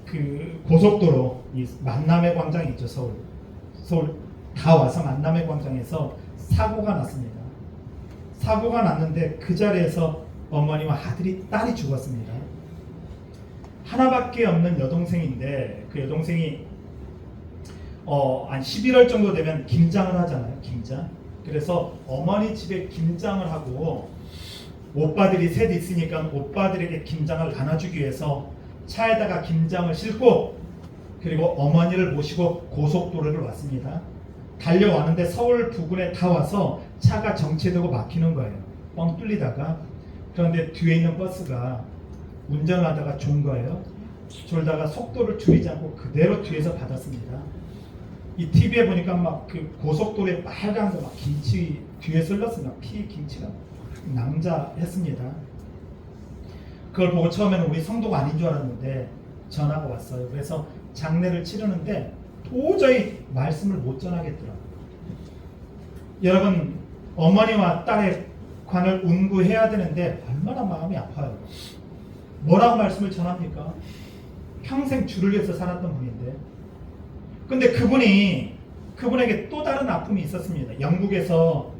그 고속도로 이 만남의 광장 있죠. 서울 다 와서 만남의 광장에서 사고가 났습니다. 사고가 났는데 그 자리에서 어머니와 딸이 죽었습니다. 하나밖에 없는 여동생인데 그 여동생이 한 11월 정도 되면 김장을 하잖아요. 김장. 그래서 어머니 집에 김장을 하고 오빠들이 셋 있으니까 오빠들에게 김장을 나눠주기 위해서 차에다가 김장을 싣고 그리고 어머니를 모시고 고속도로를 왔습니다. 달려왔는데 서울 부근에 다 와서 차가 정체되고 막히는 거예요. 뻥 뚫리다가. 그런데 뒤에 있는 버스가 운전을 하다가 졸 거예요. 졸다가 속도를 줄이지 않고 그대로 뒤에서 받았습니다. 이 TV에 보니까 막 그 고속도로에 빨간 거 막 김치 뒤에 흘렀습니다. 피 김치가 낭자했습니다. 그걸 보고 처음에는 우리 성도가 아닌 줄 알았는데 전화가 왔어요. 그래서 장례를 치르는데 도저히 말씀을 못 전하겠더라고요. 여러분, 어머니와 딸의 관을 운구해야 되는데 얼마나 마음이 아파요. 뭐라고 말씀을 전합니까? 평생 주를 위해서 살았던 분인데. 근데 그분에게 또 다른 아픔이 있었습니다. 영국에서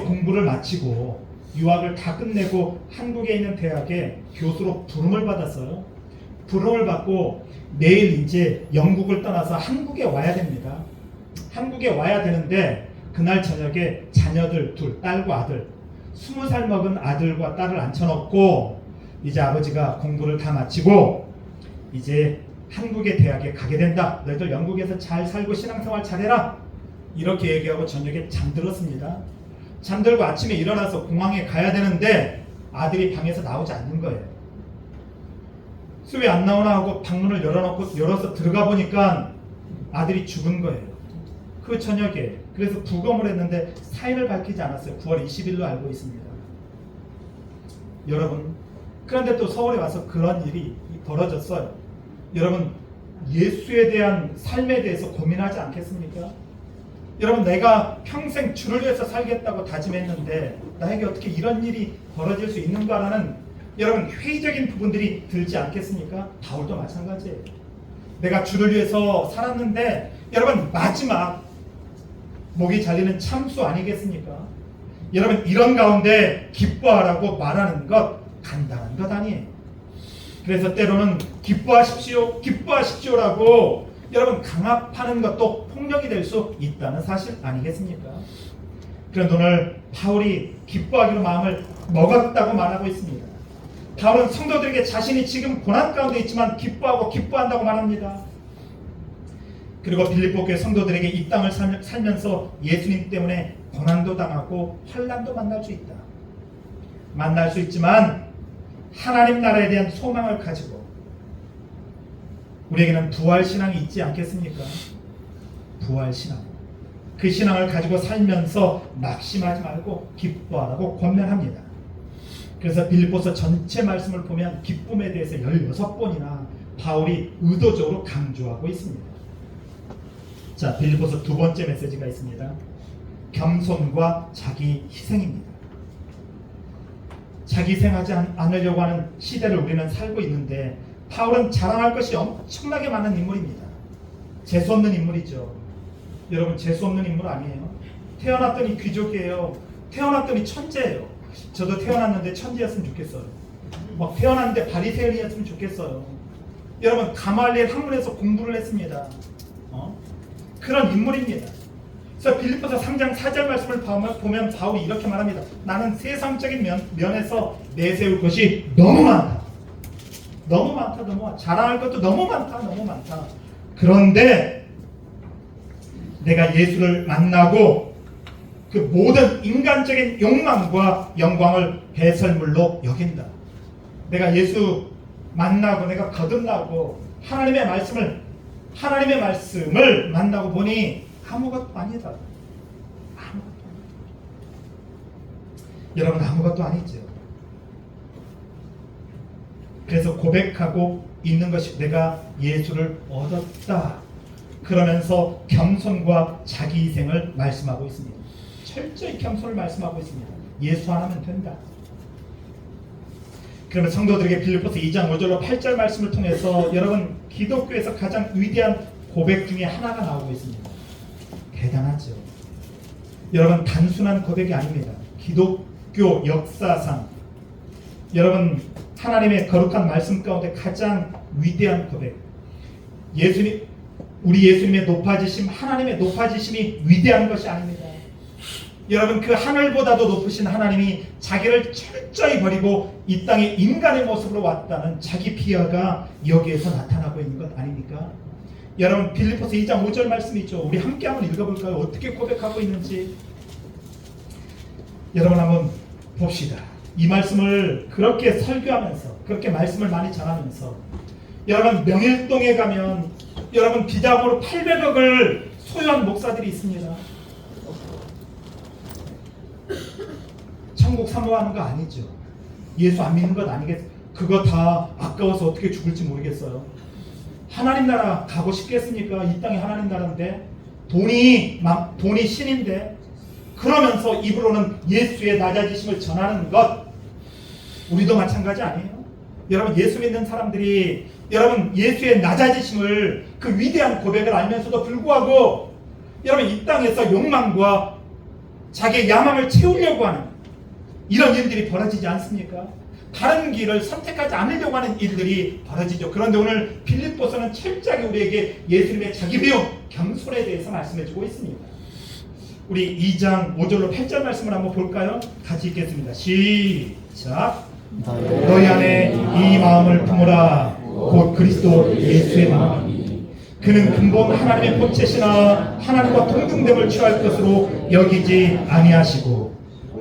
공부를 마치고 유학을 다 끝내고 한국에 있는 대학에 교수로 부름을 받았어요. 부름을 받고 내일 이제 영국을 떠나서 한국에 와야 됩니다. 한국에 와야 되는데 그날 저녁에 자녀들 둘, 딸과 아들, 20살 먹은 아들과 딸을 앉혀놓고 이제 아버지가 공부를 다 마치고 이제 한국의 대학에 가게 된다. 너희들 영국에서 잘 살고 신앙생활 잘해라. 이렇게 얘기하고 저녁에 잠들었습니다. 잠들고 아침에 일어나서 공항에 가야 되는데 아들이 방에서 나오지 않는 거예요. 왜 안 나오나 하고 방문을 열어서 들어가 보니까 아들이 죽은 거예요. 그 저녁에. 그래서 부검을 했는데 사인을 밝히지 않았어요. 9월 20일로 알고 있습니다. 여러분, 그런데 또 서울에 와서 그런 일이 벌어졌어요. 여러분, 예수에 대한 삶에 대해서 고민하지 않겠습니까? 여러분, 내가 평생 주를 위해서 살겠다고 다짐했는데 나에게 어떻게 이런 일이 벌어질 수 있는가라는 여러분 회의적인 부분들이 들지 않겠습니까? 바울도 마찬가지예요. 내가 주를 위해서 살았는데 여러분 마지막 목이 잘리는 참수 아니겠습니까? 여러분, 이런 가운데 기뻐하라고 말하는 것 간단한 것 아니에요. 그래서 때로는 기뻐하십시오, 기뻐하십시오라고 여러분 강압하는 것도 폭력이 될 수 있다는 사실 아니겠습니까? 그런데 오늘 바울이 기뻐하기로 마음을 먹었다고 말하고 있습니다. 바울은 성도들에게 자신이 지금 고난 가운데 있지만 기뻐하고 기뻐한다고 말합니다. 그리고 빌립보 교회 성도들에게 이 땅을 살면서 예수님 때문에 고난도 당하고 환난도 만날 수 있다. 만날 수 있지만 하나님 나라에 대한 소망을 가지고 우리에게는 부활신앙이 있지 않겠습니까? 부활신앙. 그 신앙을 가지고 살면서 낙심하지 말고 기뻐하라고 권면합니다. 그래서 빌립보서 전체 말씀을 보면 기쁨에 대해서 16번이나 바울이 의도적으로 강조하고 있습니다. 자, 빌립보서 두 번째 메시지가 있습니다. 겸손과 자기 희생입니다. 자기 희생하지 않으려고 하는 시대를 우리는 살고 있는데 바울은 자랑할 것이 엄청나게 많은 인물입니다. 재수없는 인물이죠. 여러분, 재수없는 인물 아니에요. 태어났더니 귀족이에요. 태어났더니 천재예요. 저도 태어났는데 천재였으면 좋겠어요. 막 태어났는데 바리새인이었으면 좋겠어요. 여러분, 가말리엘 학문에서 공부를 했습니다. 그런 인물입니다. 그래서 빌립보서 3장 4절 말씀을 보면 바울이 이렇게 말합니다. 나는 세상적인 면에서 내세울 것이 너무 많다. 너무 많다. 너무 많다. 자랑할 것도 너무 많다. 너무 많다. 그런데 내가 예수를 만나고 그 모든 인간적인 욕망과 영광을 배설물로 여긴다. 내가 예수 만나고 내가 거듭나고 하나님의 말씀을 만나고 보니 아무것도 아니다. 아무것도 아니다. 여러분, 아무것도 아니죠. 그래서 고백하고 있는 것이 내가 예수를 얻었다. 그러면서 겸손과 자기 희생을 말씀하고 있습니다. 철저히 겸손을 말씀하고 있습니다. 예수 하나면 된다. 그러면 성도들에게 빌립보서 2장 5절로 8절 말씀을 통해서 여러분, 기독교에서 가장 위대한 고백 중에 하나가 나오고 있습니다. 대단하죠. 여러분, 단순한 고백이 아닙니다. 기독교 역사상 여러분, 하나님의 거룩한 말씀 가운데 가장 위대한 고백. 우리 예수님의 높아지심, 하나님의 높아지심이 위대한 것이 아닙니다. 여러분, 그 하늘보다도 높으신 하나님이 자기를 철저히 버리고 이 땅에 인간의 모습으로 왔다는 자기 비하가 여기에서 나타나고 있는 것 아닙니까? 여러분, 빌립보서 2장 5절 말씀이 있죠. 우리 함께 한번 읽어볼까요? 어떻게 고백하고 있는지. 여러분, 한번 봅시다. 이 말씀을 그렇게 설교하면서, 그렇게 말씀을 많이 전하면서, 여러분, 명일동에 가면 여러분, 비자금으로 800억을 소유한 목사들이 있습니다. 천국 사모하는 거 아니죠. 예수 안 믿는 것 아니겠어요. 그거 다 아까워서 어떻게 죽을지 모르겠어요. 하나님 나라 가고 싶겠습니까? 이 땅이 하나님 나라인데, 돈이 신인데, 그러면서 입으로는 예수의 낮아지심을 전하는 것, 우리도 마찬가지 아니에요? 여러분, 예수 믿는 사람들이 여러분, 예수의 낮아지심을, 그 위대한 고백을 알면서도 불구하고 여러분, 이 땅에서 욕망과 자기의 야망을 채우려고 하는 이런 일들이 벌어지지 않습니까? 다른 길을 선택하지 않으려고 하는 일들이 벌어지죠. 그런데 오늘 빌립보서는 철저하게 우리에게 예수님의 자기 비움, 겸손에 대해서 말씀해주고 있습니다. 우리 2장 5절로 8절 말씀을 한번 볼까요? 같이 읽겠습니다. 시작. 너희 안에 이 마음을 품으라. 곧 그리스도 예수의 마음이니 그는 근본 하나님의 본체시나 하나님과 동등됨을 취할 것으로 여기지 아니하시고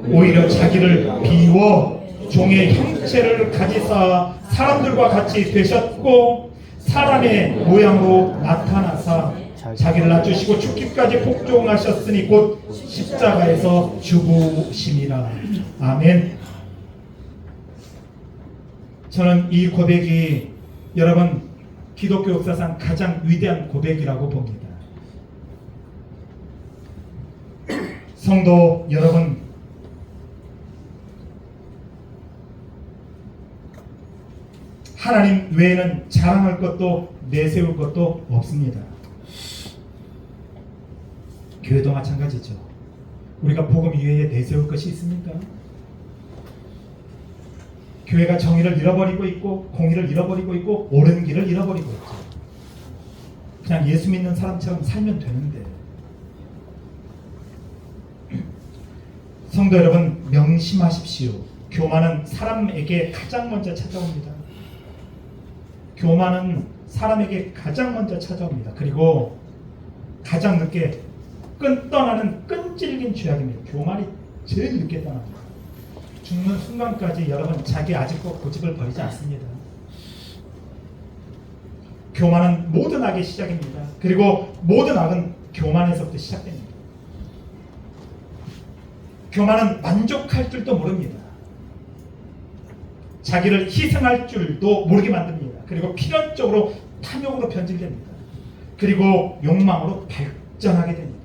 오히려 자기를 비워 종의 형체를 가지사 사람들과 같이 되셨고 사람의 모양으로 나타나사 자기를 낮추시고 죽기까지 복종하셨으니 곧 십자가에서 죽으심이라. 아멘. 저는 이 고백이 여러분, 기독교 역사상 가장 위대한 고백이라고 봅니다. 성도 여러분, 하나님 외에는 자랑할 것도 내세울 것도 없습니다. 교회도 마찬가지죠. 우리가 복음 이외에 내세울 것이 있습니까? 교회가 정의를 잃어버리고 있고 공의를 잃어버리고 있고 옳은 길을 잃어버리고 있죠. 그냥 예수 믿는 사람처럼 살면 되는데. 성도 여러분, 명심하십시오. 교만은 사람에게 가장 먼저 찾아옵니다. 교만은 사람에게 가장 먼저 찾아옵니다. 그리고 가장 늦게 떠나는 끈질긴 죄악입니다. 교만이 제일 늦게 떠납니다. 죽는 순간까지 여러분 자기 아직도 고집을 버리지 않습니다. 교만은 모든 악의 시작입니다. 그리고 모든 악은 교만에서부터 시작됩니다. 교만은 만족할 줄도 모릅니다. 자기를 희생할 줄도 모르게 만듭니다. 그리고 필연적으로 탐욕으로 변질됩니다. 그리고 욕망으로 발전하게 됩니다.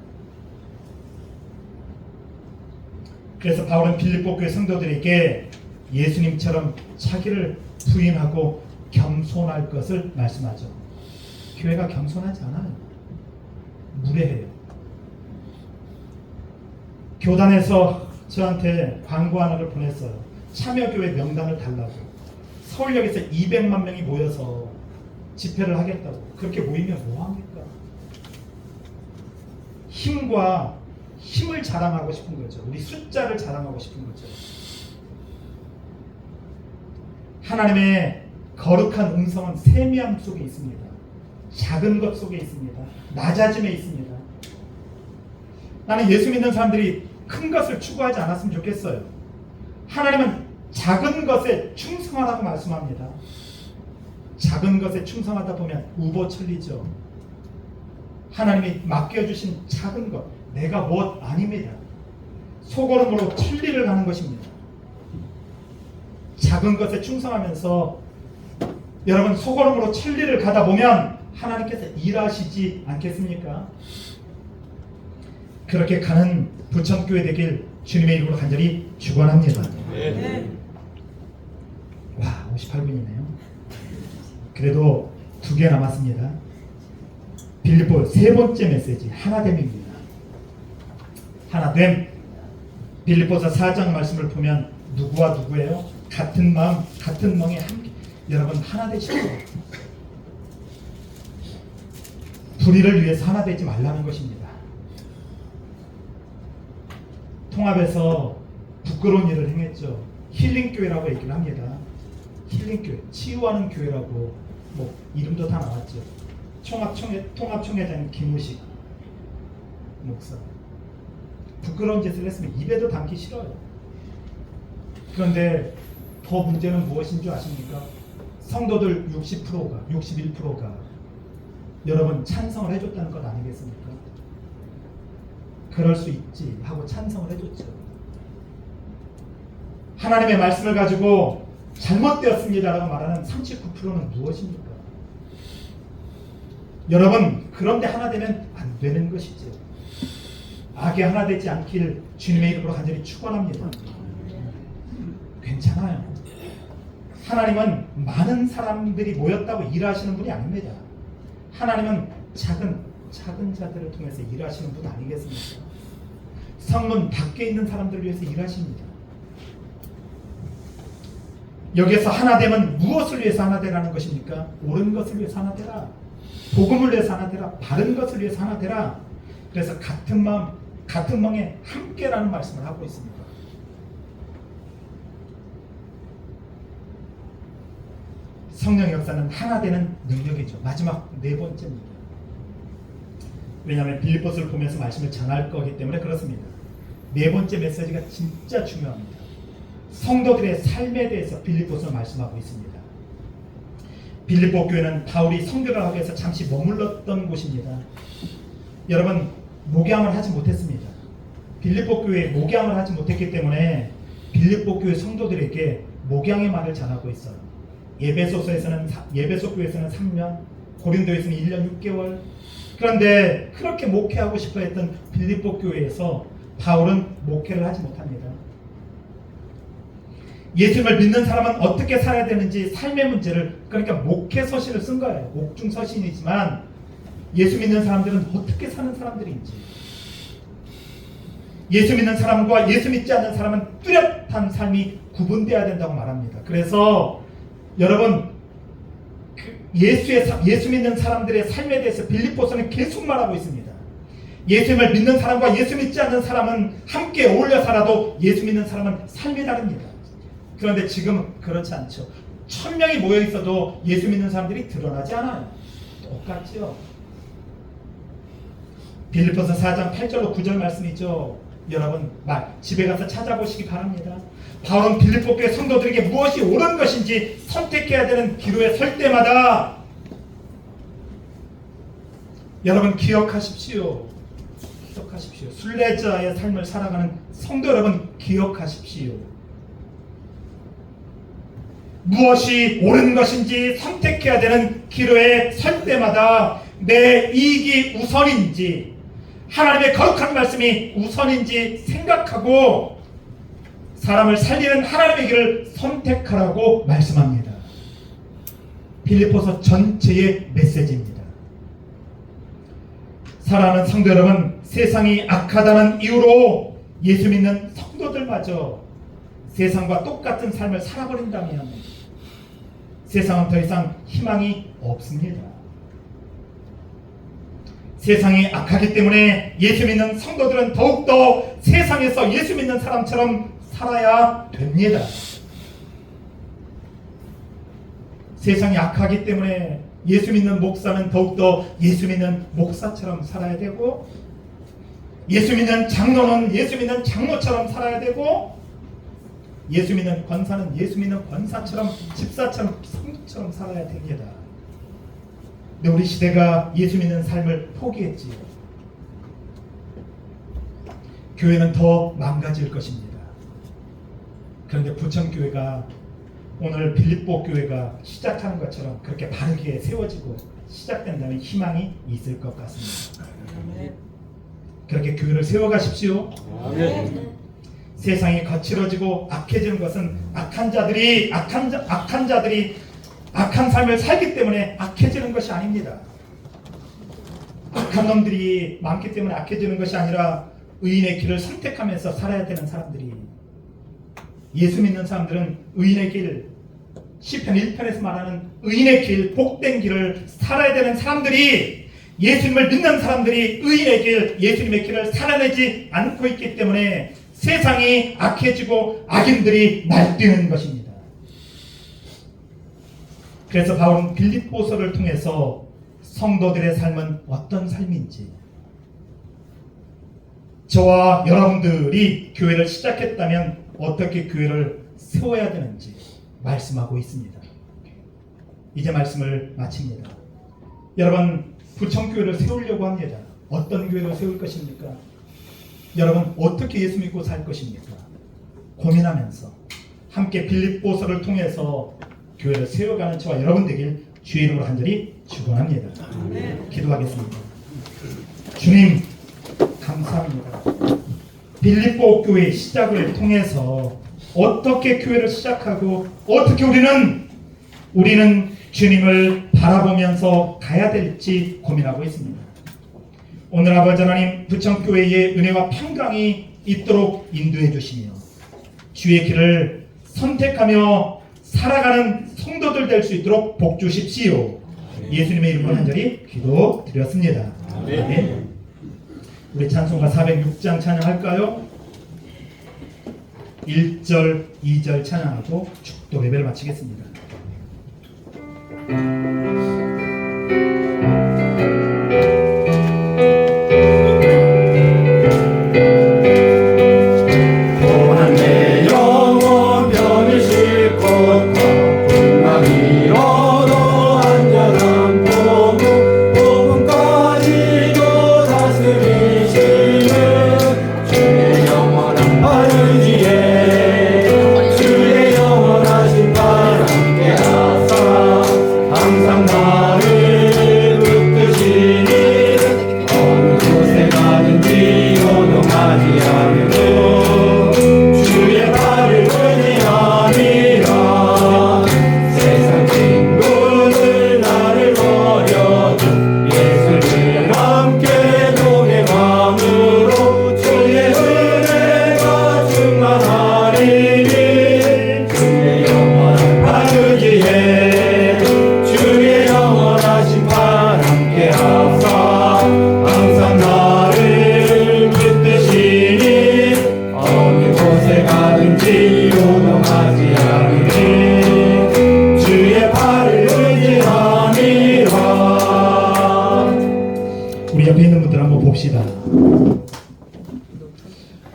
그래서 바울은 빌립보 교회 성도들에게 예수님처럼 자기를 부인하고 겸손할 것을 말씀하죠. 교회가 겸손하지 않아요. 무례해요. 교단에서 저한테 광고 하나를 보냈어요. 참여교회 명단을 달라고. 서울역에서 200만 명이 모여서 집회를 하겠다고. 그렇게 모이면 뭐합니까? 힘을 자랑하고 싶은 거죠. 우리 숫자를 자랑하고 싶은 거죠. 하나님의 거룩한 음성은 세미함 속에 있습니다. 작은 것 속에 있습니다. 낮아짐에 있습니다. 나는 예수 믿는 사람들이 큰 것을 추구하지 않았으면 좋겠어요. 하나님은 작은 것에 충성하라고 말씀합니다. 작은 것에 충성하다 보면 우보천리죠. 하나님이 맡겨주신 작은 것, 내가 무엇 아닙니다. 소걸음으로 천리를 가는 것입니다. 작은 것에 충성하면서 여러분 소걸음으로 천리를 가다 보면 하나님께서 일하시지 않겠습니까? 그렇게 가는 부천교회 되길 주님의 이름으로 간절히 축원합니다. 네. 와, 58분이네요. 그래도 2개 남았습니다. 빌립보 3번째 메시지, 하나됨입니다. 하나됨. 빌립보서 4장 말씀을 보면 누구와 누구예요? 같은 마음, 같은 멍에 함께. 여러분 하나 되시죠. 불의를 위해서 하나 되지 말라는 것입니다. 통합에서 부끄러운 일을 행했죠. 힐링교회라고 얘기를 합니다. 힐링교회, 치유하는 교회라고 뭐 이름도 다 나왔죠. 통합총회장 김우식 목사. 부끄러운 짓을 했으면 입에도 담기 싫어요. 그런데 더 문제는 무엇인 줄 아십니까? 성도들 60%가 61%가 여러분 찬성을 해줬다는 것 아니겠습니까? 그럴 수 있지 하고 찬성을 해줬죠. 하나님의 말씀을 가지고 잘못되었습니다라고 말하는 39%는 무엇입니까? 여러분 그런데 하나 되면 안 되는 것이죠. 악에 하나 되지 않길 주님의 이름으로 간절히 축원합니다. 괜찮아요. 하나님은 많은 사람들이 모였다고 일하시는 분이 아닙니다. 하나님은 작은 자들을 통해서 일하시는 분 아니겠습니까? 성문 밖에 있는 사람들을 위해서 일하십니다. 여기에서 하나됨은 무엇을 위해서 하나되라는 것입니까? 옳은 것을 위해서 하나되라. 복음을 위해서 하나되라. 바른 것을 위해서 하나되라. 그래서 같은 마음, 같은 멍에 함께라는 말씀을 하고 있습니다. 성령 역사는 하나 되는 능력이죠. 마지막 4번째입니다. 왜냐하면 빌립보서를 보면서 말씀을 전할 거기 때문에 그렇습니다. 4번째 메시지가 진짜 중요합니다. 성도들의 삶에 대해서 빌립보서 말씀하고 있습니다. 빌립보 교회는 바울이 선교를 하기 위해서 잠시 머물렀던 곳입니다. 여러분 목양을 하지 못했습니다. 빌립보 교회에 목양을 하지 못했기 때문에 빌립보 교회 성도들에게 목양의 말을 전하고 있어요. 예배소 교회에서는 3년, 고린도에서는 1년 6개월. 그런데 그렇게 목회하고 싶어 했던 빌립보 교회에서 바울은 목회를 하지 못합니다. 예수님을 믿는 사람은 어떻게 살아야 되는지 삶의 문제를, 그러니까 목회 서신을 쓴 거예요. 옥중 서신이지만 예수 믿는 사람들은 어떻게 사는 사람들인지, 예수 믿는 사람과 예수 믿지 않는 사람은 뚜렷한 삶이 구분되어야 된다고 말합니다. 그래서 여러분 예수 믿는 사람들의 삶에 대해서 빌립보서는 계속 말하고 있습니다. 예수님을 믿는 사람과 예수 믿지 않는 사람은 함께 어울려 살아도 예수 믿는 사람은 삶이 다릅니다. 그런데 지금 그렇지 않죠. 1000명이 모여 있어도 예수 믿는 사람들이 드러나지 않아요. 똑같죠. 빌립보서 4장 8절로 9절 말씀이죠. 여러분 집에 가서 찾아보시기 바랍니다. 바울은 빌립보 교회 성도들에게 무엇이 옳은 것인지 선택해야 되는 기로에 설 때마다 여러분 기억하십시오. 순례자의 삶을 살아가는 성도 여러분 기억하십시오. 무엇이 옳은 것인지 선택해야 되는 기로에 설 때마다 내 이익이 우선인지 하나님의 거룩한 말씀이 우선인지 생각하고 사람을 살리는 하나님의 길을 선택하라고 말씀합니다. 빌립보서 전체의 메시지입니다. 사랑하는 성도 여러분, 세상이 악하다는 이유로 예수 믿는 성도들마저 세상과 똑같은 삶을 살아버린다면 세상은 더 이상 희망이 없습니다. 세상이 악하기 때문에 예수 믿는 성도들은 더욱더 세상에서 예수 믿는 사람처럼 살아야 됩니다. 세상이 악하기 때문에 예수 믿는 목사는 더욱더 예수 믿는 목사처럼 살아야 되고, 예수 믿는 장로는 예수 믿는 장로처럼 살아야 되고, 예수 믿는 권사는 예수 믿는 권사처럼, 집사처럼, 성도처럼 살아야 됩니다. 근데 우리 시대가 예수 믿는 삶을 포기했지요. 교회는 더 망가질 것입니다. 그런데 부천교회가 오늘 빌립보 교회가 시작하는 것처럼 그렇게 바르게 세워지고 시작된다면 희망이 있을 것 같습니다. 그렇게 교회를 세워가십시오. 세상이 거칠어지고 악해지는 것은 악한 자들이 악한 삶을 살기 때문에 악해지는 것이 아닙니다. 악한 놈들이 많기 때문에 악해지는 것이 아니라 의인의 길을 선택하면서 살아야 되는 사람들이, 예수 믿는 사람들은 의인의 길, 시편 1편에서 말하는 의인의 길, 복된 길을 살아야 되는 사람들이, 예수님을 믿는 사람들이 의인의 길, 예수님의 길을 살아내지 않고 있기 때문에 세상이 악해지고 악인들이 날뛰는 것입니다. 그래서 바울은 빌립보서를 통해서 성도들의 삶은 어떤 삶인지, 저와 여러분들이 교회를 시작했다면 어떻게 교회를 세워야 되는지 말씀하고 있습니다. 이제 말씀을 마칩니다. 여러분, 부천교회를 세우려고 합니다. 어떤 교회를 세울 것입니까? 여러분, 어떻게 예수 믿고 살 것입니까? 고민하면서 함께 빌립보서를 통해서 교회를 세워가는 저와 여러분 되길 주의 이름으로 간절히 축원합니다. 기도하겠습니다. 주님, 감사합니다. 빌립보 교회 시작을 통해서 어떻게 교회를 시작하고 어떻게 우리는 주님을 바라보면서 가야 될지 고민하고 있습니다. 오늘 아버지 하나님, 부천교회의 은혜와 평강이 있도록 인도해 주시며 주의 길을 선택하며 살아가는 성도들 될 수 있도록 복 주십시오. 예수님의 이름으로 간절히 기도드렸습니다. 아멘. 우리 찬송가 406장 찬양할까요? 1절, 2절 찬양하고 축도 예배를 마치겠습니다. 고난 내 영혼 편히 싣고 풍랑 잃어도 안전한 복음까지도 다스리시는 주의 영원한 바르지에 주의 영원하신 발 함께 하사 항상 나를 붙드시니 어느 곳에 가든지 요동하지 않으며 주의 발을 의지함이라. 세상 친구들 나를 버려도 예수를 함께 동행함으로 주의 은혜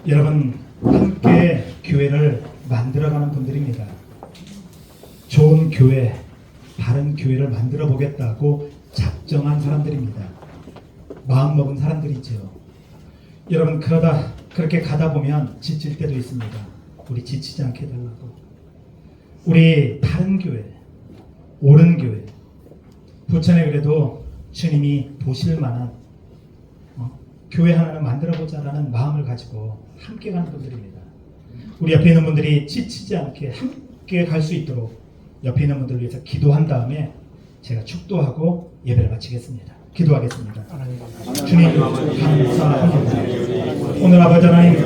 여러분, 함께 교회를 만들어가는 분들입니다. 좋은 교회, 바른 교회를 만들어 보겠다고 작정한 사람들입니다. 마음먹은 사람들이죠. 여러분, 그렇게 가다 보면 지칠 때도 있습니다. 우리 지치지 않게 해달라고. 우리 바른 교회, 옳은 교회, 부천에 그래도 주님이 보실 만한 교회 하나를 만들어보자라는 마음을 가지고 함께 가는 분들입니다. 우리 옆에 있는 분들이 지치지 않게 함께 갈 수 있도록 옆에 있는 분들을 위해서 기도한 다음에 제가 축도하고 예배를 마치겠습니다. 기도하겠습니다. 주님 감사합니다. 오늘 아버지 하나님,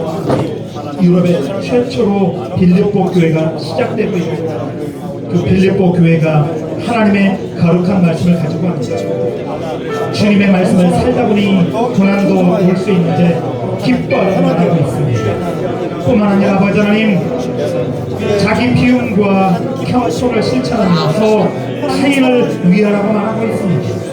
유럽의 최초로 빌립보 교회가 시작되고 있습니다. 그 빌립보 교회가 하나님의 거룩한 말씀을 가지고 합니다. 주님의 말씀을 살다 보니 고난도 올 수 있는데 기뻐하고 말하고 있습니다. 뿐만 아니라 아버지 하나님, 자기 비움과 겸손을 실천하면서 타인을 위하라고 말하고 있습니다.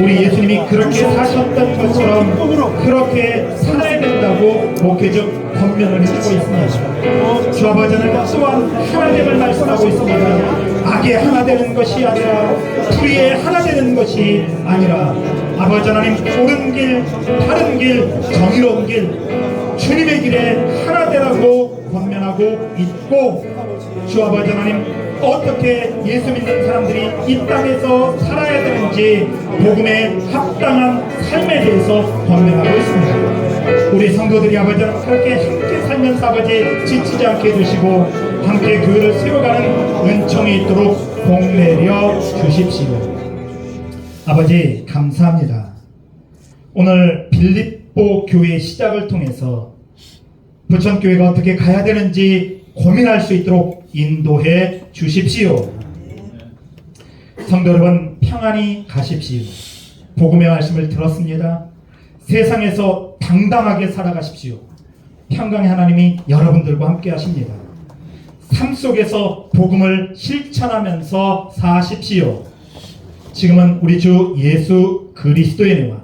우리 예수님이 그렇게 사셨던 것처럼 그렇게 살아야 된다고 목회적 권면을 해주고 있습니다. 주 아버지 하나님 또한 하나됨을 말씀하고 있습니다. 악의 하나 되는 것이 아니라 불의의 하나 되는 것이 아니라 아버지 하나님, 옳은 길, 바른 길, 정의로운 길, 주님의 길에 하나 되라고 권면하고 있고, 주 아버지 하나님, 어떻게 예수 믿는 사람들이 이 땅에서 살아야 되는지 복음에 합당한 삶에 대해서 권면하고 있습니다. 우리 성도들이 아버지 하나님 그렇게 함께 살면서 아버지 지치지 않게 해주시고 함께 교회를 세워가는 은총이 있도록 복내려 주십시오. 아버지 감사합니다. 오늘 빌립보 교회의 시작을 통해서 부천교회가 어떻게 가야 되는지 고민할 수 있도록 인도해 주십시오. 성도 여러분, 평안히 가십시오. 복음의 말씀을 들었습니다. 세상에서 당당하게 살아가십시오. 평강의 하나님이 여러분들과 함께 하십니다. 삶 속에서 복음을 실천하면서 사십시오. 지금은 우리 주 예수 그리스도의 은혜와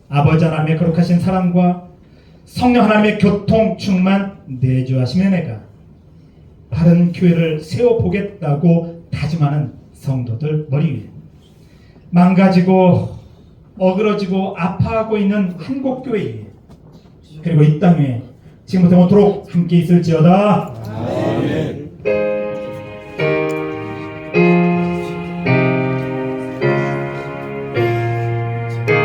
아버지 하나님의 거룩하신 사랑과 성령 하나님의 교통 충만 내주하시는 은혜가 바른 교회를 세워보겠다고 다짐하는 성도들 머리 위에 망가지고 어그러지고 아파하고 있는 한국교회 그리고 이 땅에 지금부터 오토록 함께 있을지어다. 아멘.